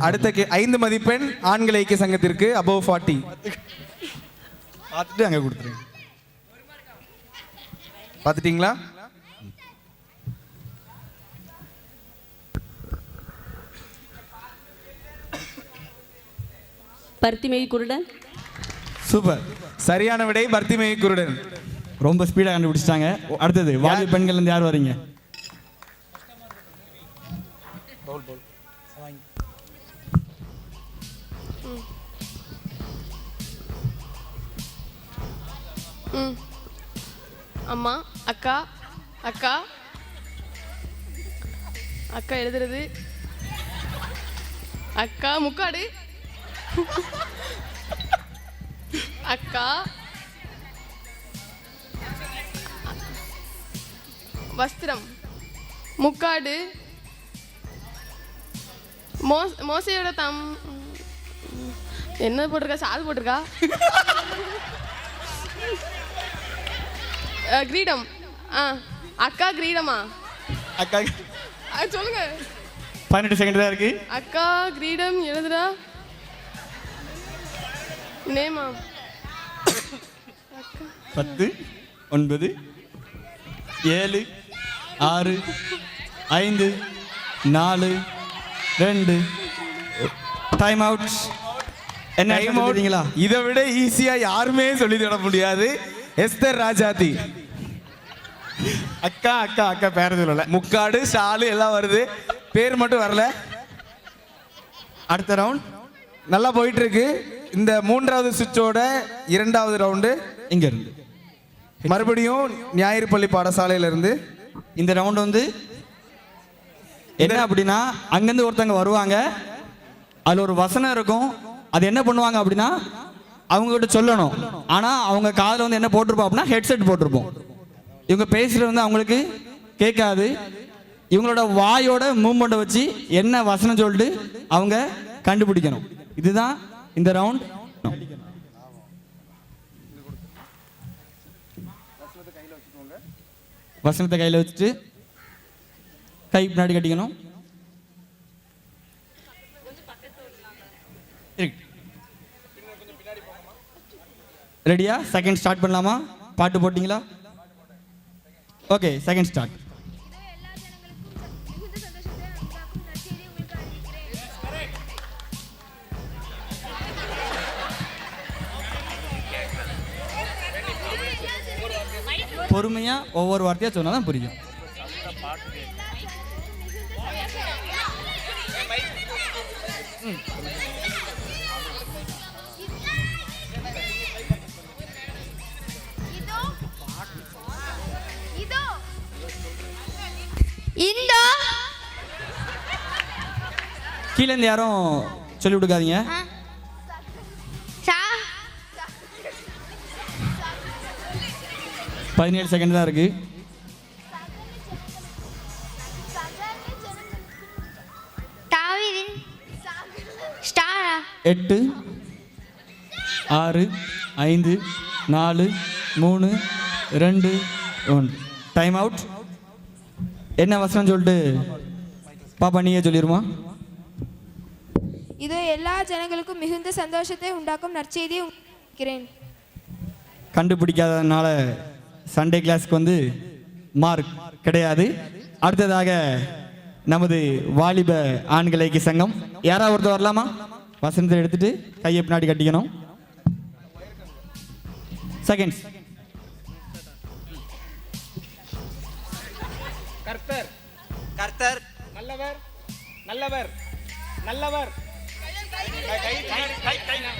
[SPEAKER 3] அடுத்த 5 மதிப்பெண் ஆண்கள் ஐக்கிய சங்கத்திற்கு above 40.
[SPEAKER 4] பார்த்துட்டு அங்க கொடுத்துருங்க.
[SPEAKER 3] பார்த்துட்டிங்களா?
[SPEAKER 8] பருத்திமேய் குருடன்.
[SPEAKER 3] சூப்பர், சரியான விடை பர்த்திமேய் குருடன்.
[SPEAKER 4] ரொம்ப ஸ்பீடாக கண்டுபிடிச்சிட்டாங்க. அடுத்தது வாலிப பெண்கள் இருந்து யார் வரீங்க?
[SPEAKER 5] அம்மா, அக்கா, அக்கா, அக்கா எழுதுறது, அக்கா முக்காடு, அக்கா வஸ்திரம், முக்காடு, மோசையோட என்ன போட்டிருக்கா, சால் போட்டிருக்கா, கிரீடம். அக்கா கிரீடமா?
[SPEAKER 4] அக்கா
[SPEAKER 5] சொல்லுங்க.
[SPEAKER 4] 18 செகண்ட் தான் இருக்கு.
[SPEAKER 5] அக்கா கிரீடம் எழுதுடா. நேமா
[SPEAKER 4] 10 9 7 6 5 4 2 டைம் அவுட். என்ன
[SPEAKER 3] டைம் அவுட்ங்களா? இதை விட ஈஸியா யாருமே சொல்லி தர முடியாது. எஸ்தர் ராஜாத்தி. அக்கா அக்கா அக்கா பேர் சொல்லல. முக்காடு, ஷாலு எல்லாம் வருது, பேர் மட்டும் வரல. அடுத்த ரவுண்ட் நல்லா போயிட்டு இருக்கு. இந்த 3வது சுவிட்சோட 2வது ரவுண்டு
[SPEAKER 4] இங்க இருந்து
[SPEAKER 3] மறுபடியும் ஞாயிறு பள்ளி பாடசாலையில இருந்து.
[SPEAKER 4] இந்த ரவுண்ட் வந்து என்ன அப்படின்னா, அங்கேருந்து ஒருத்தவங்க வருவாங்க, அதில் ஒரு வசனம் இருக்கும். அது என்ன பண்ணுவாங்க அப்படின்னா, அவங்ககிட்ட சொல்லணும். ஆனால் அவங்க காதில் வந்து என்ன போட்டிருப்போம் அப்படின்னா, ஹெட்செட் போட்டிருப்போம். இவங்க பேசுகிறது வந்து அவங்களுக்கு கேட்காது. இவங்களோட வாயோட மூவ்மெண்ட்டை வச்சு என்ன வசனம் சொல்லிட்டு அவங்க கண்டுபிடிக்கணும். இதுதான் இந்த ரவுண்ட். வசனத்தை கையில் வச்சுட்டு கை பின்னாடி கட்டிக்கணும். ரெடியா? செகண்ட் ஸ்டார்ட் பண்ணலாமா? பாட்டு போட்டிங்களா? Okay, second start. பொறுமையா ஒவ்வொரு வார்த்தையா சொன்னாதான் புரியும். கீழே இருந்து யாரும் சொல்லி கொடுக்காதீங்க. பதினேழு செகண்ட் தான் இருக்கு. எட்டு 6 5 4 3 2 1 டைம் அவுட். என்ன வசனம் சொல்லிட்டு பாப்பா நீயே சொல்லிருமா?
[SPEAKER 18] இதோ எல்லா ஜனங்களுக்கும் மிகுந்த சந்தோஷத்தை உண்டாக்கும் நற்செய்தியை இருக்கிறேன்.
[SPEAKER 4] கண்டுபிடிக்காததுனால சண்டே கிளாஸ்க்கு வந்து மார்க் கிடையாது. அடுத்ததாக நமது வாலிப ஆண்கள் ஐக்கிய சங்கம் யாராவது ஒருத்தர் வரலாமா? வசனத்தை எடுத்துட்டு கையை பின்னாடி கட்டிக்கணும். செகண்ட்ஸ்.
[SPEAKER 14] கர்த்தர் கர்த்தர் நல்லவர் நல்லவர் நல்லவர்.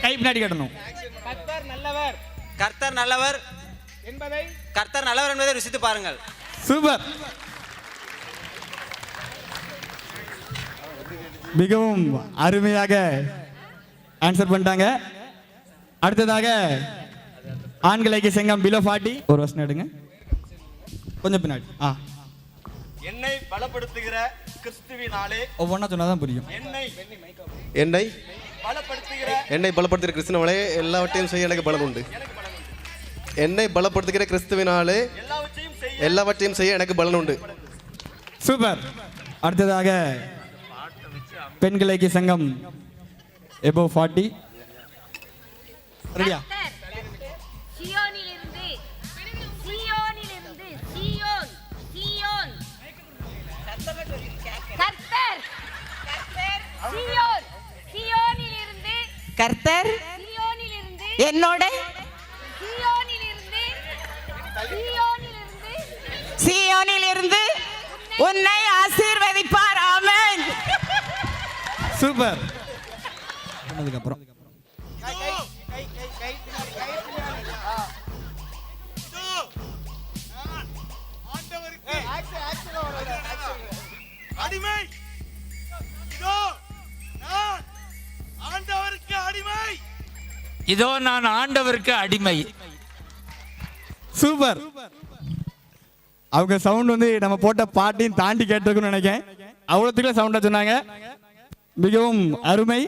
[SPEAKER 4] கை பின்னாடி கட்டணும்.
[SPEAKER 14] கர்த்தர் நல்லவர்
[SPEAKER 13] கர்த்தர் நல்லவர்
[SPEAKER 14] என்பதை
[SPEAKER 13] கர்த்தர் நல்லவர் என்பதை ருசித்து பாருங்கள்.
[SPEAKER 4] சூப்பர். மிகவும் அருமையாக ஆன்சர் பண்ணிட்டாங்க. அடுத்ததாக ஆண்கள் ஐக்கிய சங்கம் பிலோ 40 ஒரு வசனம் எடுங்க. கொஞ்சம் பின்னாடி.
[SPEAKER 12] என்னை பலப்படுத்துகிற கிறிஸ்துவினாலே.
[SPEAKER 4] ஒவ்வொன்றா சொன்னாதான் புரியும்.
[SPEAKER 2] என்னை பலப்படுத்துகிற கிறிஸ்துவினாலே எல்லாவற்றையும் செய்ய எனக்கு பலன் உண்டு. என்னை பலப்படுத்துகிற கிறிஸ்துவினாலே எல்லாவற்றையும் செய்ய எனக்கு பலன் உண்டு.
[SPEAKER 4] சூப்பர். அடுத்ததாக பெண்கள் ஐக்கிய சங்கம் எபோவ் 40. ரெடியா?
[SPEAKER 15] சியோனிலிருந்து
[SPEAKER 6] கர்த்தர் என்னோட சீயோனிலிருந்து உன்னை ஆசீர்வதிப்பார். ஆமென்.
[SPEAKER 3] சூப்பர். அதுக்கப்புறம்
[SPEAKER 19] அடிமை இதோ நான் ஆண்டவருக்கு அடிமை.
[SPEAKER 10] இதோ நான் ஆண்டவருக்கு அடிமை.
[SPEAKER 3] சூப்பர். அவங்க சவுண்ட் வந்து நம்ம போட்ட பாட்டையும் தாண்டி கேட்டிருக்குன்னு நினைக்கிறேன். அவ்வளோத்துக்குள்ள சவுண்டா சொன்னாங்க. மிகவும் அருமை.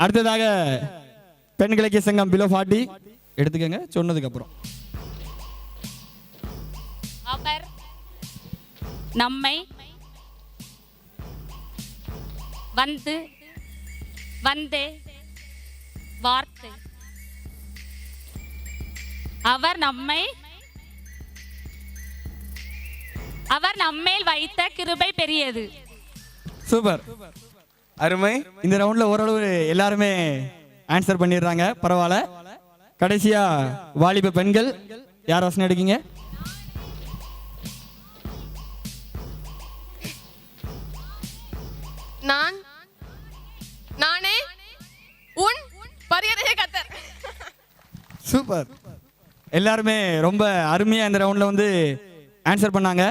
[SPEAKER 3] அடுத்ததாக பெண் இலக்கிய சங்கம் பிலோ 40 எடுத்துக்கங்க சொன்னதுக்கு அப்புறம்.
[SPEAKER 7] அவர் நம்மை வந்தே வார்த்தை. அவர் நம்மேல் வைத்த கிருபை பெரியது.
[SPEAKER 3] சூப்பர். அருமை. இந்த ரவுண்ட்ல ஓரளவு எல்லாருமே ஆன்சர் பண்ணிடுறாங்க. பரவாயில்ல. கடைசியா வாலிப பெண்கள் யார் வசனம் எடுக்கீங்க?
[SPEAKER 5] நானே உன் பரிகரைய கர்த்தர்.
[SPEAKER 3] சூப்பர். எல்லாருமே ரொம்ப அருமையா இந்த ரவுண்ட்ல வந்து ஆன்சர் பண்ணாங்க.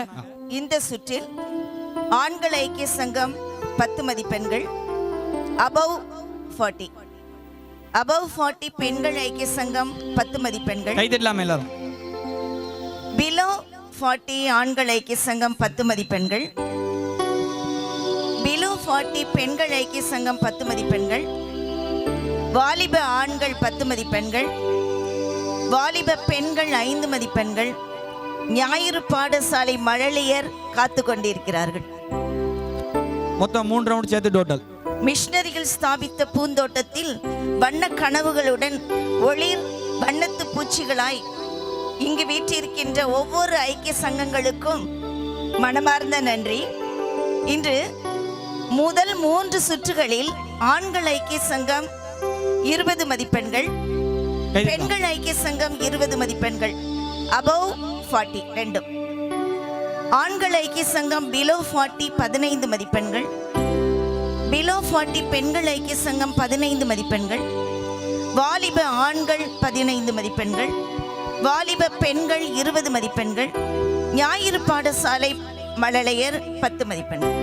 [SPEAKER 16] இந்த சுற்றில் ஆண்கள் ஐக்கிய சங்கம் 10 மதிப்பெண்கள், above 40 பெண்கள் ஐக்கிய சங்கம் 10 மதிப்பெண்கள்.
[SPEAKER 3] கை தட்டலாம் எல்லாரும்.
[SPEAKER 16] below 40 ஆண்கள் ஐக்கிய சங்கம் 10 மதிப்பெண்கள். below 40 பெண்கள் ஐக்கிய சங்கம் 10 மதிப்பெண்கள். வாலிப ஆண்கள் 10 மதிப்பெண்கள். வாலிப பெண்கள் 5 மதிப்பெண்கள். ஞாயிறு பாடசாலை மழலையர் காத்து கொண்டிருக்கிறார்கள்.
[SPEAKER 3] மொத்தம் 3 ரவுண்ட் சேர்த்து டோட்டல்.
[SPEAKER 16] மிஷனரிகள் ஸ்தாபித்த பூந்தோட்டத்தில் வண்ண கனவுகளுடன் ஒளிர் வண்ணத்து பூச்சிகளாய் இங்கு வீற்றிருக்கின்ற ஒவ்வொரு ஐக்கிய சங்கங்களுக்கும் மனமார்ந்த நன்றி. இன்று முதல் 3 சுற்றுகளில் ஆண்கள் ஐக்கிய சங்கம் 20 மதிப்பெண்கள், பெண்கள் ஐக்கிய சங்கம் 20 மதிப்பெண்கள், above 40 ரெண்டும். ஆண்கள் ஐக்கிய சங்கம் below 40 15 மதிப்பெண்கள், below 40 பெண்கள் ஐக்கிய சங்கம் 15 மதிப்பெண்கள், வாலிப ஆண்கள் 15 மதிப்பெண்கள், வாலிப பெண்கள் 20 மதிப்பெண்கள், ஞாயிறு பாடசாலை மழலையர் 10 மதிப்பெண்கள்.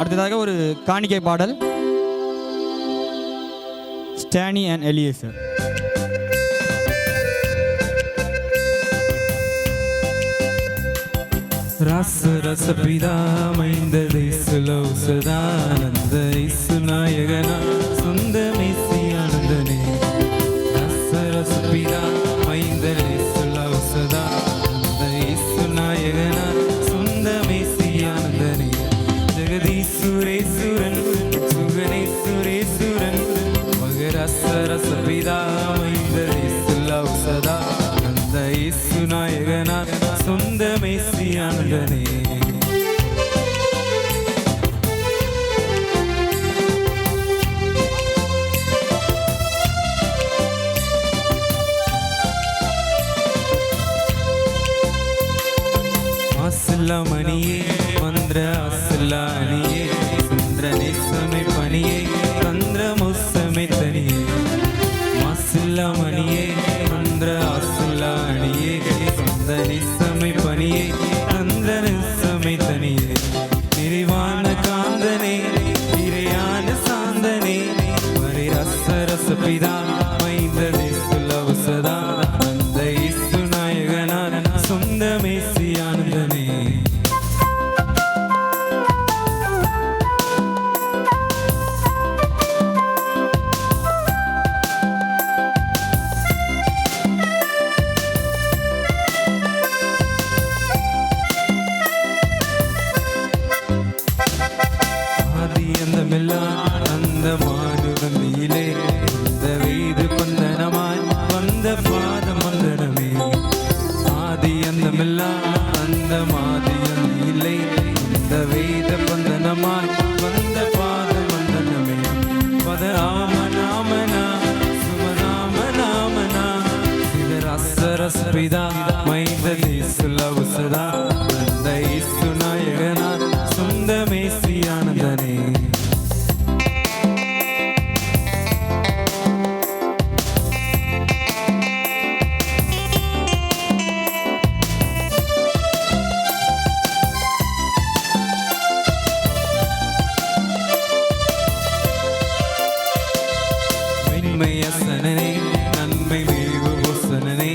[SPEAKER 3] அடுத்ததாக ஒரு காணிக்கை பாடல். ஸ்டானி அண்ட் எலியேசர்.
[SPEAKER 17] रस रस पिता मैंदले सुलो सदानंद ईसु नायकना सुंद मेसी आनंदने. रस रस पिता मैंदले सुलो सदानंद ईसु नायकना सुंद मेसी आनंदने. जगदीशुरेश्वरन सुगनेश्वरेश्वरन मगर रस रस पिता मैंदले सुलो सदानंद ईसु नायकना सुंद मेसी आनंदने. असलमणिये मंद्र असलानिये सुंदरने समय पनिये चंद्र मुसमे तनिये. असलमणिये मंद्र असलानिये सुंदरने समय पनिये चंद्र समय तनिये. निर्वाण कांदने निर्यान सांदने मरे रस रस पिता मैंदले सुलभ सदा नंद ईसु नायकना सुंद मेसी आनंदने. மைந்த தேசுல உசதா அந்த இயேசு நாயகனா சொந்த மேசியானந்தனே. மென்மையசனனே நன்மை மேவு வசனனே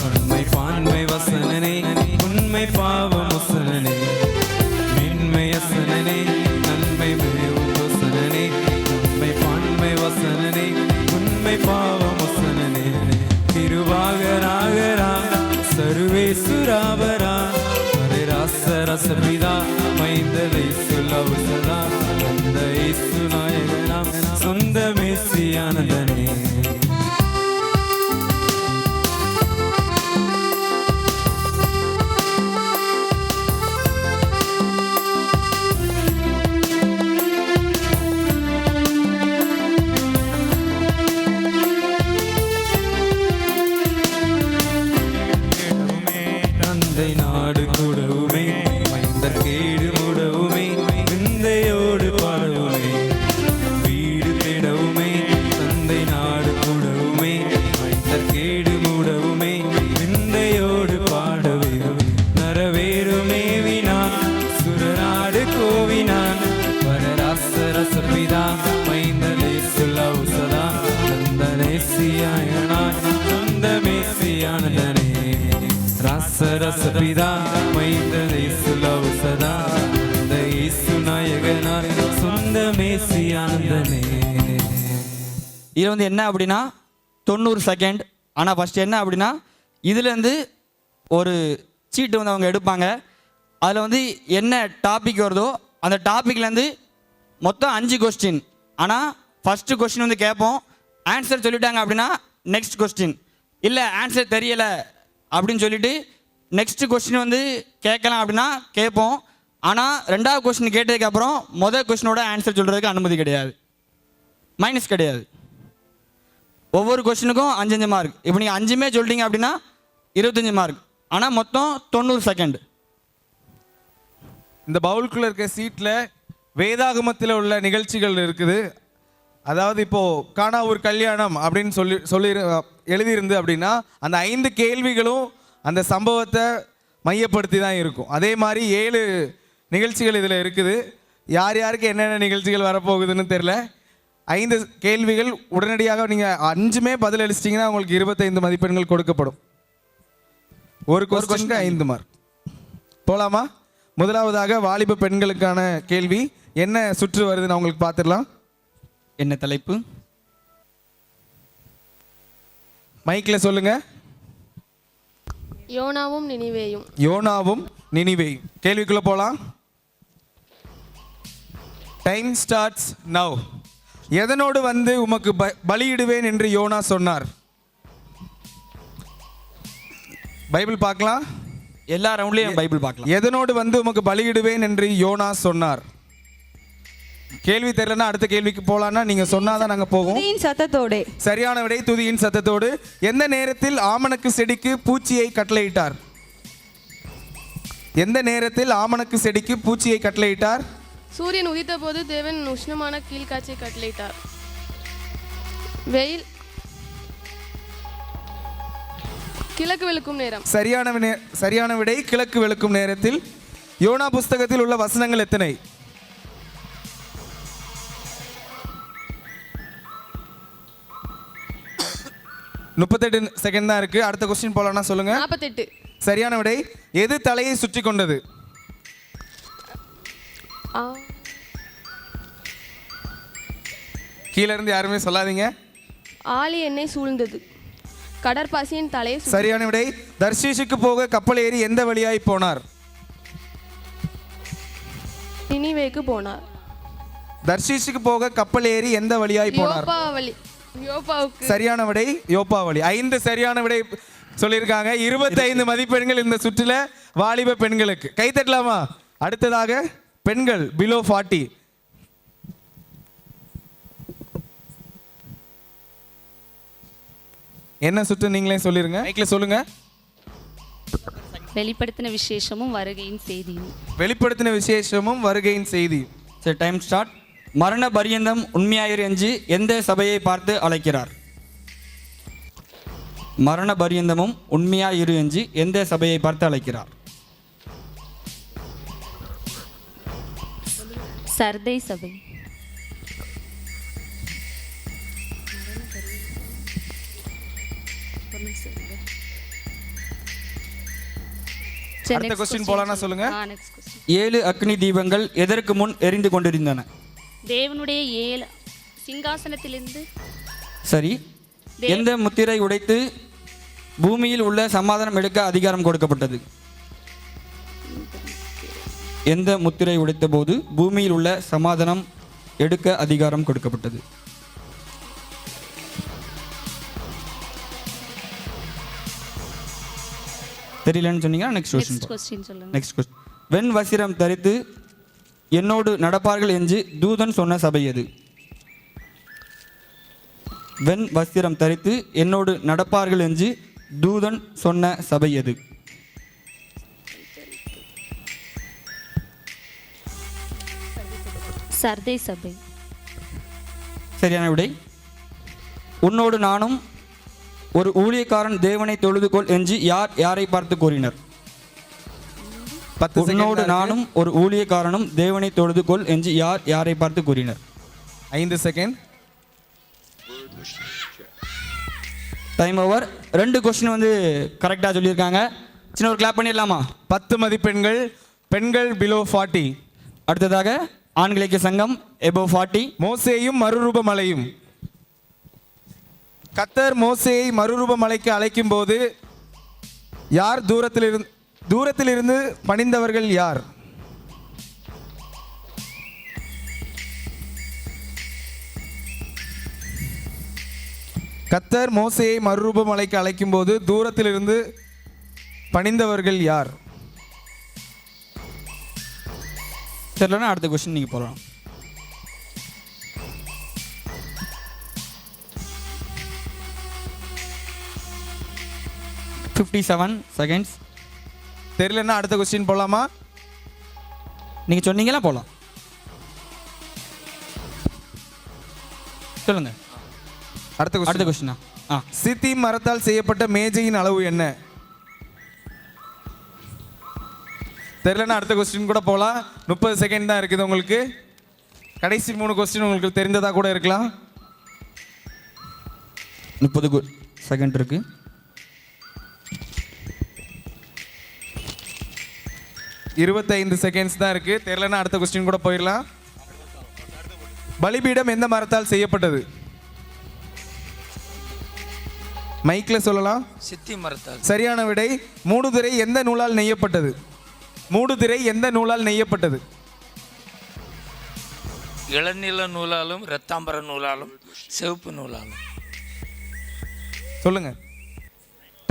[SPEAKER 17] உண்மை பான்மை வசனனே உண்மை பாவம் வசனனே. மென்மையசனனே நன்மை மேவு வசனனே உண்மை பான்மை வசனனே உண்மை பாவம் வசனனே. திருவாகராகரா சர்வேசுராபரா ஹரே ராச ரசபிதா மைந்தலை சுலவுசதா அந்த இயேசு நாயகனா சொந்த மேசியானந்தனே. தந்தை நாடு கூடவுமே மைந்தர் கேடு மூடவுமே விந்தையோடு பாடவுமே வீடு தேடவுமே தந்தை நாடு கூடவுமே மைந்தர் கேடு மூடவுமே விந்தையோடு பாடவே நரவேறுமே வினான் சுரநாடு கோவினான் வரராச ரசபிதா மைந்தலே சுலவுசதா அந்த நேசியாயனாய் சொந்த மேசியானந்தனே. ரசபிதா மைந்தனை சுலவுசதா அந்த இயேசு நாயகனா சொந்த மேசியானந்தனே.
[SPEAKER 4] இது வந்து என்ன அப்படின்னா 90 செகண்ட். ஆனால் ஃபஸ்ட் என்ன அப்படின்னா இதுலேருந்து ஒரு சீட்டு வந்து அவங்க எடுப்பாங்க. அதில் வந்து என்ன டாபிக் வருதோ அந்த டாப்பிக்லேருந்து மொத்தம் 5 கொஸ்டின். ஆனால் ஃபஸ்ட்டு கொஸ்டின் வந்து கேட்போம், ஆன்சர் சொல்லிட்டாங்க அப்படின்னா நெக்ஸ்ட் கொஸ்டின், இல்லை ஆன்சர் தெரியலை அப்படின்னு சொல்லிட்டு நெக்ஸ்ட் கொஸ்டின் வந்து கேட்கலாம் அப்படின்னா கேட்போம். ஆனால் 2வது கொஸ்டின் கேட்டதுக்கப்புறம் மொதல் கொஸ்டினோட ஆன்சர் சொல்கிறதுக்கு அனுமதி கிடையாது, மைனஸ் கிடையாது. ஒவ்வொரு கொஸ்டினுக்கும் 5 மார்க். இப்போ நீங்கள் 5மே சொல்லிட்டீங்க அப்படின்னா 25 மார்க். ஆனால் மொத்தம் 90 செகண்ட்.
[SPEAKER 3] இந்த பவுலுக்குள்ளே இருக்க சீட்டில் வேதாகமத்தில் உள்ள நிகழ்ச்சிகள் இருக்குது. அதாவது இப்போது காணா ஒரு கல்யாணம் அப்படின்னு சொல்லி எழுதியிருந்து அப்படின்னா அந்த 5 கேள்விகளும் அந்த சம்பவத்தை மையப்படுத்தி தான் இருக்கும். அதே மாதிரி 7 நிகழ்ச்சிகள் இதில் இருக்குது. யார் யாருக்கு என்னென்ன நிகழ்ச்சிகள் வரப்போகுதுன்னு தெரில. 5 கேள்விகள் உடனடியாக நீங்கள் 5மே பதில் அளிச்சிட்டிங்கன்னா உங்களுக்கு 25 மதிப்பெண்கள் கொடுக்கப்படும். ஒரு கொஸ்டினுக்கு 5 மார்க். போகலாமா? முதலாவதாக வாலிப பெண்களுக்கான கேள்வி என்ன சுற்று வருதுன்னு அவங்களுக்கு பார்த்துடலாம்.
[SPEAKER 4] என்ன தலைப்பு?
[SPEAKER 3] மைக்கில் சொல்லுங்க.
[SPEAKER 5] யோனாவும் நினிவேயும்.
[SPEAKER 3] யோனாவும் நினிவேயும். கேள்விக்குள்ள போலாம். Time starts now. எதனோடு வந்து உமக்கு பலியிடுவேன் என்று யோனா சொன்னார்? பைபிள் பார்க்கலாம்.
[SPEAKER 4] எல்லா ரவுண்ட்லயும் பைபிள் பார்க்கலாம்.
[SPEAKER 3] எதனோடு வந்து உமக்கு பலியிடுவேன் என்று யோனா சொன்னார்? கேள்வி தெரியலன்னா அடுத்த கேள்விக்கு போலாம்னா நீங்க சொன்னாதான் நாங்க போவோம்.
[SPEAKER 8] துதியின் சத்தத்தோடு.
[SPEAKER 3] சரியான விடை துதியின் சத்தத்தோடு. எந்த நேரத்தில் ஆமணக்கு செடிக்கு பூச்சியை கட்டளையிட்டார்? எந்த நேரத்தில் ஆமணக்கு செடிக்கு பூச்சியை கட்டளையிட்டார்?
[SPEAKER 5] சூரியன் உதித்த போது தேவன் உஷ்ணமான கீழ்காட்சியை கட்டளையிட்டார். வெயில் கிழக்கு வெளுக்கும் நேரம்.
[SPEAKER 3] சரியான விடை கிழக்கு வெளுக்கும் நேரத்தில். யோனா புஸ்தகத்தில் உள்ள வசனங்கள் எத்தனை? 38 செகண்ட் தான் இருக்கு. அடுத்த கொஸ்டின் போலாம்னா சொல்லுங்க.
[SPEAKER 5] 48.
[SPEAKER 3] சரியான விடை. எது தலையை சுற்றி கொண்டது? கீழ இருந்து யாருமே சொல்லாதீங்க.
[SPEAKER 5] ஆழி என்னை சூழ்ந்தது. கடற்பாசியின் தலையை.
[SPEAKER 3] சரியான விடை. தர்ஷீஷுக்கு போக கப்பல் ஏறி எந்த வழியாய் போனார்?
[SPEAKER 5] நினிவேக்கு போனார்.
[SPEAKER 3] தர்ஷீஷுக்கு போக கப்பல் ஏறி எந்த வழியாய் போனார்?
[SPEAKER 5] யோப்பாவுக்கு.
[SPEAKER 3] சரியான விடை யோப்பா வழி. 5 சரியான விடை சொல்லியிருக்காங்க. 25 மதிப்பெண்கள் இந்த சுற்றுல வாலிப பெண்களுக்கு. கை தட்டலாமா? அடுத்ததாக பெண்கள் பிலோ 40. என்ன சுற்று நீங்களே சொல்லிருங்க. மைக்ல சொல்லுங்க.
[SPEAKER 7] வெளிப்படுத்தின விசேஷமும் வருகையின் செய்தியும்.
[SPEAKER 3] வெளிப்படுத்தின விசேஷமும் வருகையின் செய்தி.
[SPEAKER 4] சரி, டைம் ஸ்டார்ட். மரண பரியந்தம் உண்மையாயிரு என்று எந்த சபையை பார்த்து அழைக்கிறார்? மரண பரியந்தமும் உண்மையாயிரு என்று எந்த சபையை பார்த்து அழைக்கிறார்?
[SPEAKER 7] சர்தை சபை.
[SPEAKER 3] அடுத்த கொஸ்டின் போலாம்னா சொல்லுங்க.
[SPEAKER 4] 7 அக்னி தீபங்கள் எதற்கு முன் எரிந்து கொண்டிருந்தன?
[SPEAKER 7] தேவனுடைய 7 சிங்காசனத்திலிருந்து.
[SPEAKER 4] சரி. எந்த முத்திரை உடைத்து பூமியில் உள்ள சமாதானம் எடுக்க அதிகாரம் கொடுக்கப்பட்டது? எந்த முத்திரை உடைத்த போது பூமியில் உள்ள சமாதானம் எடுக்க அதிகாரம் கொடுக்கப்பட்டது? தெரியலன்னு சொன்னீங்கன்னா நெக்ஸ்ட் கொஸ்டின்
[SPEAKER 7] சொல்லுங்க.
[SPEAKER 4] Next question. வெண் வஸ்திரம் தரித்து என்னோடு நடப்பார்கள் என்று தூதன் சொன்ன சபை எது? வெண் வஸ்திரம் தரித்து என்னோடு நடப்பார்கள் என்று தூதன் சொன்ன சபை எது?
[SPEAKER 7] சர்தை சபை.
[SPEAKER 4] சரியான விடை. உன்னோடு நானும் ஒரு ஊழியக்காரன் தேவனை தொழுதுகொள் என்று யாரை பார்த்து கூறினர்? உன்னோடு நானும் ஒரு ஊழியக்காரனும் தேவனை தொழுதுகொள் என்று யாரை பார்த்து கூறினர்?
[SPEAKER 3] 5 செகண்ட்.
[SPEAKER 4] Time over. 2 கொஸ்டின் வந்து கரெக்டாக சொல்லியிருக்காங்க. சின்ன ஒரு கிளாப் பண்ணிடலாமா?
[SPEAKER 3] 10 மதிப்பெண்கள். பெண்கள் பிலோ 40.
[SPEAKER 4] அடுத்ததாக ஆண்களுக்கு சங்கம் எபோவ் 40.
[SPEAKER 3] மோசேயும் மறுரூப மலையும். கர்த்தர் மோசேயை மறுரூப மலைக்கு அழைக்கும் போது யார் தூரத்திலிருந்து பணிந்தவர்கள் யார்? கர்த்தர் மோசேயை மறுரூப மலைக்கு அழைக்கும் போது தூரத்திலிருந்து பணிந்தவர்கள் யார்?
[SPEAKER 4] தெரியலன்னா அடுத்த கொஸ்டின் நீங்கள் போகலாம். 57 செகண்ட்ஸ்.
[SPEAKER 3] தெரியலன்னா அடுத்த கொஸ்டின் போகலாமா?
[SPEAKER 4] நீங்கள் சொன்னீங்களா போகலாம். சொல்லுங்க. அடுத்த கொஸ்டினா?
[SPEAKER 3] சித்தீம் மரத்தால் செய்யப்பட்ட மேஜையின் அளவு என்ன? தெரியலன்னா அடுத்த கொஸ்டின் கூட போகலாம். 30 செகண்ட் தான் இருக்குது உங்களுக்கு. கடைசி 3 கொஸ்டின் உங்களுக்கு தெரிந்ததாக கூட இருக்கலாம்.
[SPEAKER 4] 30 செகண்ட் இருக்கு.
[SPEAKER 3] இருபத்தைந்து செகண்ட்ஸ் தான் இருக்கு. தெரியலன்னா அடுத்த கொஸ்டின் கூட போயிடலாம். பலிபீடம் எந்த மரத்தால் செய்யப்பட்டது? மைக்ல சொல்லலாம்.
[SPEAKER 10] சித்தி மரத்தால்.
[SPEAKER 3] சரியான விடை. மூடுதிரை எந்த நூலால் நெய்யப்பட்டது? மூடுதிரை எந்த நூலால் நெய்யப்பட்டது?
[SPEAKER 10] இளநீல நூலாலும் இரத்தாம்பர நூலாலும் சிவப்பு நூலாலும்.
[SPEAKER 3] சொல்லுங்க.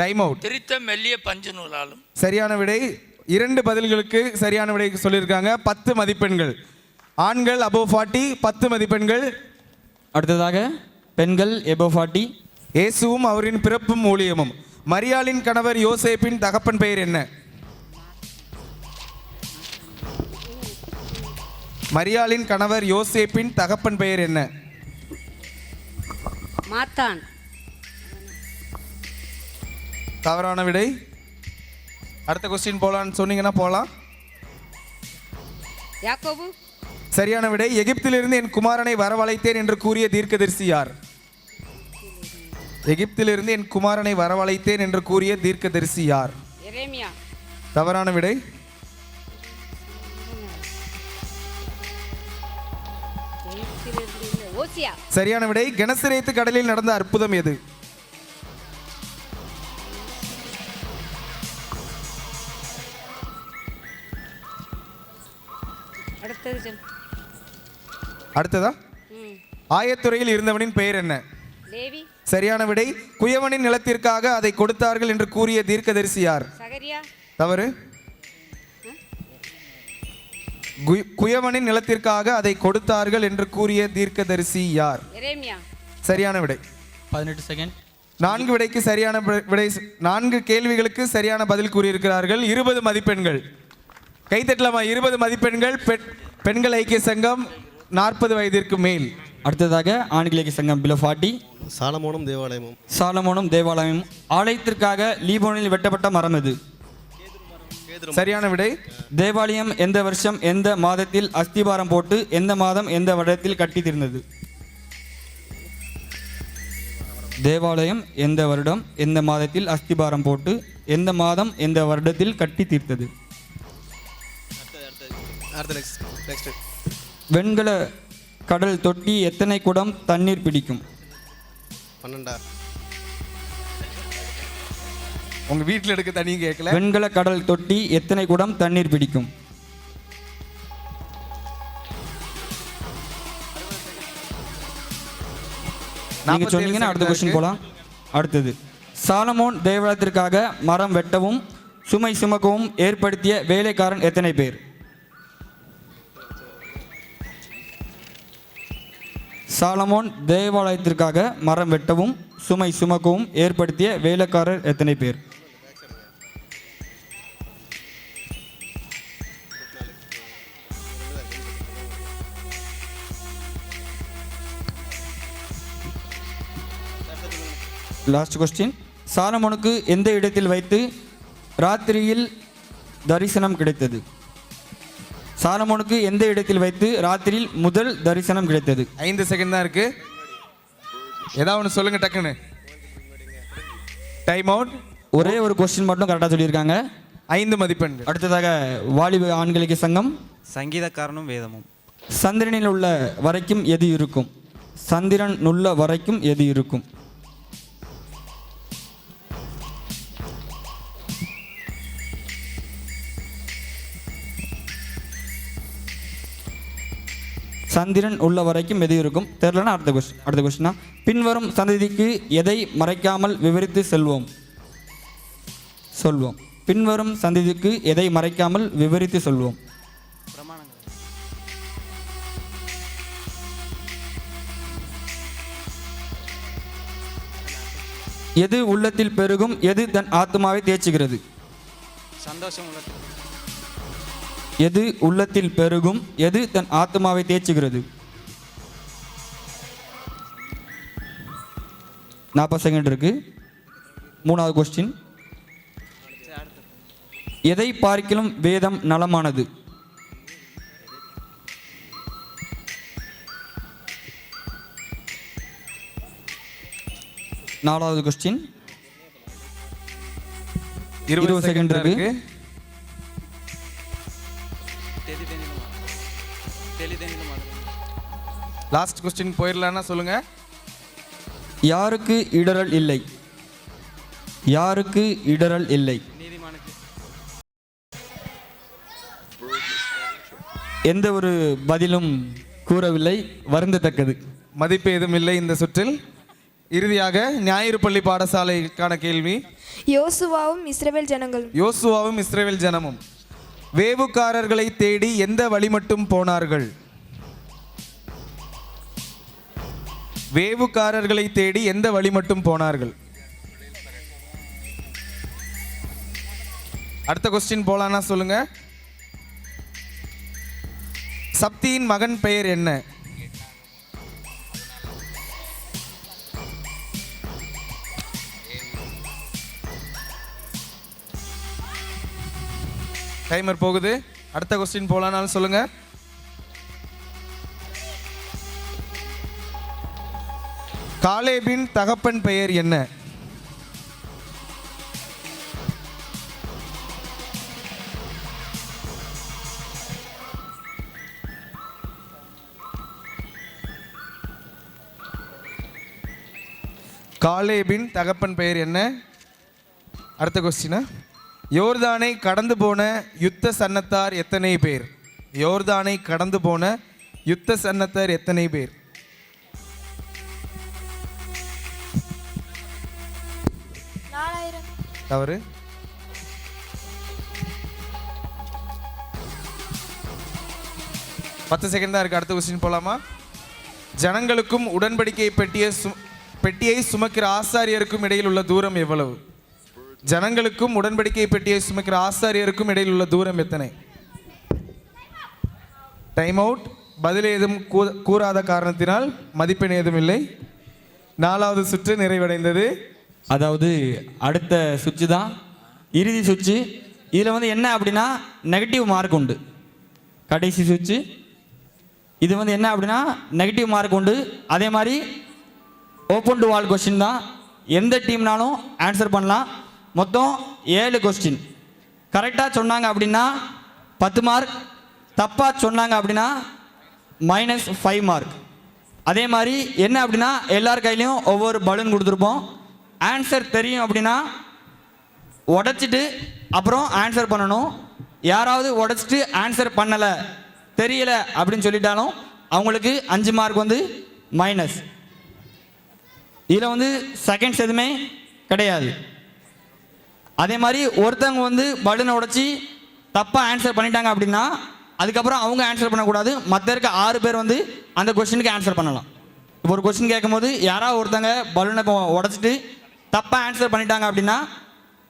[SPEAKER 3] Time out.
[SPEAKER 10] திரித்த மெல்லிய பஞ்சு நூலாலும்.
[SPEAKER 3] சரியான விடை. 2 பதில்களுக்கு சரியான விடை சொல்லியிருக்காங்க. 10 மதிப்பெண்கள். ஆண்கள் அபோவ் 40 10 மதிப்பெண்கள்.
[SPEAKER 4] அடுத்ததாக பெண்கள் எபோவ் 40.
[SPEAKER 3] இயேசுவும் அவரின் பிறப்பும் ஊழியமும். மரியாளின் கணவர் யோசேப்பின் தகப்பன் பெயர் என்ன? மரியாளின் கணவர் யோசேப்பின் தகப்பன் பெயர் என்ன?
[SPEAKER 11] மாத்தான்.
[SPEAKER 3] தவறான விடை. அடுத்த கொஸ்டின் போலான்னு சொன்னீங்கன்னா போகலாம்.
[SPEAKER 11] யாக்கோபு.
[SPEAKER 3] சரியான விடை. எகிப்திலிருந்து என் குமாரனை வரவழைத்தேன் என்று கூறிய தீர்க்கதரிசி யார்? எகிப்திலிருந்து என் குமாரனை வரவழைத்தேன் என்று கூறிய தீர்க்கதரிசி யார்?
[SPEAKER 11] எரேமியா.
[SPEAKER 3] தவறான விடை.
[SPEAKER 11] ஓசியா.
[SPEAKER 3] சரியான விடை. கெனசரேத்து கடலில் நடந்த அற்புதம் எது? அடுத்ததா? ஆயத்துறையில் இருந்தவனின் பெயர் என்ன?
[SPEAKER 11] லேவி.
[SPEAKER 3] சரியான விடை. குயவனின் நிலத்திற்காக அதை கொடுத்தார்கள் என்று கூறிய தீர்க்கதரிசி யார்?
[SPEAKER 11] சகரியா.
[SPEAKER 3] தவறு. குயவனின் நிலத்திற்காக அதை கொடுத்தார்கள் என்று கூறிய தீர்க்கதரிசி யார்?
[SPEAKER 11] எரேமியா.
[SPEAKER 3] சரியான விடை.
[SPEAKER 4] 18 செகண்ட்.
[SPEAKER 3] 4 விடைக்கு சரியான விடை 4 கேள்விகளுக்கு சரியான பதில் கூறியிருக்கிறார்கள். 20 மதிப்பெண்கள். கைத்தட்டலாமா? 20 மதிப்பெண்கள். பெண்கள் ஐக்கிய சங்கம் 40 வயதிற்கு மேல்.
[SPEAKER 4] அடுத்ததாக ஆண்கள் ஐக்கிய சங்கம் பிலோ 40.
[SPEAKER 12] சாலமோனும் தேவாலயமும்.
[SPEAKER 4] ஆலயத்திற்காக லீபோனில் வெட்டப்பட்ட மரம் எது?
[SPEAKER 3] சரியான விடை.
[SPEAKER 4] தேவாலயம் எந்த வருஷம் எந்த மாதத்தில் அஸ்திபாரம் போட்டு எந்த மாதம் எந்த வருடத்தில் கட்டி தீர்ந்தது? தேவாலயம் எந்த வருடம் எந்த மாதத்தில் அஸ்திபாரம் போட்டு எந்த மாதம் எந்த வருடத்தில் கட்டி தீர்த்தது? வெண்கல கடல் தொட்டி எத்தனை குடம் தண்ணீர் பிடிக்கும்?
[SPEAKER 12] 12.
[SPEAKER 3] உங்க வீட்டில் எடுக்க தண்ணி கேட்கல.
[SPEAKER 4] வெண்கல கடல் தொட்டி எத்தனை குடம் தண்ணீர் பிடிக்கும்? நீங்க சொன்னீங்கன்னா அடுத்த கொஸ்டின் போலாம். அடுத்தது, சாலமோன் தேவாலயத்திற்காக மரம் வெட்டவும் சுமை சுமக்கவும் ஏற்படுத்திய வேலைக்காரன் எத்தனை பேர்? சாலமோன் தேவாலயத்திற்காக மரம் வெட்டவும் சுமை சுமக்கவும் ஏற்படுத்திய வேலைக்காரர் எத்தனை பேர்? லாஸ்ட் கொஸ்டின், சாலமோனுக்கு எந்த இடத்தில் வைத்து ராத்திரியில் தரிசனம் கிடைத்தது? சாலமோனுக்கு எந்த இடத்தில் வைத்து ராத்திரியில் முதல் தரிசனம் கிடைத்தது?
[SPEAKER 3] 5 செகண்ட் தான் இருக்கு. ஏதாவது ஒன்று சொல்லுங்க டக்குன்னு. Time out.
[SPEAKER 4] ஒரே ஒரு கொஸ்டின் மட்டும் கரெக்டாக சொல்லியிருக்காங்க.
[SPEAKER 3] 5 மதிப்பெண்கள்.
[SPEAKER 4] அடுத்ததாக வாலிப ஆண்கள் ஐக்கிய சங்கம்.
[SPEAKER 13] சங்கீதக்காரனும் வேதமும்.
[SPEAKER 4] சந்திரனில் உள்ள வரைக்கும் எது இருக்கும்? சந்திரன் உள்ள வரைக்கும் எது இருக்கும்? சந்திரன் உள்ள வரைக்கும் எது இருக்கும்? தெரியலன்னா அடுத்த கொஸ்டினா, பின்வரும் சந்ததிக்கு எதை மறைக்காமல் விவரித்து சொல்வோம். பின்வரும் சந்ததிக்கு எதை மறைக்காமல் விவரித்து சொல்வோம்? எது உள்ளத்தில் பெருகும் எது தன் ஆத்மாவை தேய்ச்சுகிறது?
[SPEAKER 13] சந்தோஷம் உள்ளத்தில்.
[SPEAKER 4] எது உள்ளத்தில் பெருகும் எது தன் ஆத்மாவை தேய்ச்சுகிறது? 40 செகண்ட் இருக்கு. 3வது கொஸ்டின், எதை பார்க்கிலும் வேதம் நலமானது? நாலாவது கொஸ்டின், 20 செகண்ட் இருக்கு.
[SPEAKER 3] லாஸ்ட் கொஸ்டின் போயிடலான்னா சொல்லுங்க.
[SPEAKER 4] யாருக்கு இடரல் இல்லை? யாருக்கு இடரல் இல்லை? எந்த ஒரு பதிலும் கூறவில்லை, வருந்தத்தக்கது.
[SPEAKER 3] மதிப்பு எதுவும் இல்லை இந்த சுற்றில். இறுதியாக ஞாயிறு பள்ளி பாடசாலைக்கான கேள்வி.
[SPEAKER 18] யோசுவாவும் இஸ்ரவேல் ஜனங்களும்.
[SPEAKER 3] யோசுவாவும் இஸ்ரவேல் ஜனமும் வேவுக்காரர்களை தேடி எந்த வழி மட்டும் போனார்கள்? வேவுக்காரர்களை தேடி எந்த வழி மட்டும் போனார்கள்? அடுத்த கொஸ்டின் போலான்னா சொல்லுங்க. சப்தியின் மகன் பெயர் என்ன? டைமர் போகுது. அடுத்த கொஸ்டின் போலானாலும் சொல்லுங்க. காலேபின் தகப்பன் பெயர் என்ன? காலேபின் தகப்பன் பெயர் என்ன? அடுத்த கொஸ்டினா, யோர்தானை கடந்து போன யுத்த சன்னத்தார் எத்தனை பேர்? யோர்தானை கடந்து போன யுத்த சன்னத்தார் எத்தனை பேர்? தவறு. பத்து செகண்ட் தான் இருக்கு. அடுத்த கொஸ்டின் போலாமா? ஜனங்களுக்கும் உடன்படிக்கை பெட்டியை பெட்டியை சுமக்கிற ஆசாரியருக்கும் இடையில் உள்ள தூரம் எவ்வளவு? ஜனங்களுக்கும் உடன்படிக்கை பெட்டியை சுமக்கிற ஆசாரியருக்கும் இடையில் உள்ள தூரம் எத்தனை? Time out. பதில் ஏதும் கூறாத காரணத்தினால் மதிப்பெண் ஏதும் இல்லை. 4வது சுற்று நிறைவடைந்தது.
[SPEAKER 4] அதாவது அடுத்த சுவிட்சு தான் இறுதி சுவிட்சு. இதில் வந்து என்ன அப்படின்னா நெகட்டிவ் மார்க் உண்டு. கடைசி சுவிட்சு இது வந்து என்ன அப்படின்னா நெகட்டிவ் மார்க் உண்டு. அதே மாதிரி ஓப்பன் டு வால் கொஸ்டின் தான். எந்த டீம்னாலும் ஆன்சர் பண்ணலாம். மொத்தம் 7 கொஸ்டின். கரெக்டாக சொன்னாங்க அப்படின்னா 10 மார்க், தப்பாக சொன்னாங்க அப்படின்னா -5 மார்க். அதே மாதிரி என்ன அப்படின்னா எல்லார் கையிலையும் ஒவ்வொரு பலூன் கொடுத்துருப்போம். ஆன்சர் தெரியும் அப்படின்னா உடச்சிட்டு அப்புறம் ஆன்சர் பண்ணணும். யாராவது உடச்சிட்டு ஆன்சர் பண்ணலை தெரியல அப்படின்னு சொல்லிட்டாலும் அவங்களுக்கு 5 மார்க் வந்து மைனஸ். இதில் வந்து செகண்ட்ஸ் எதுவுமே கிடையாது. அதே மாதிரி ஒருத்தவங்க வந்து பலூனை உடச்சி தப்பாக ஆன்சர் பண்ணிட்டாங்க அப்படின்னா அதுக்கப்புறம் அவங்க ஆன்சர் பண்ணக்கூடாது. மற்ற இருக்க 6 பேர் வந்து அந்த கொஸ்டினுக்கு ஆன்சர் பண்ணலாம். இப்போ ஒரு கொஸ்டின் கேட்கும்போது யாராவது ஒருத்தங்க பலூனை உடச்சிட்டு தப்பாக ஆன்சர் பண்ணிட்டாங்க அப்படின்னா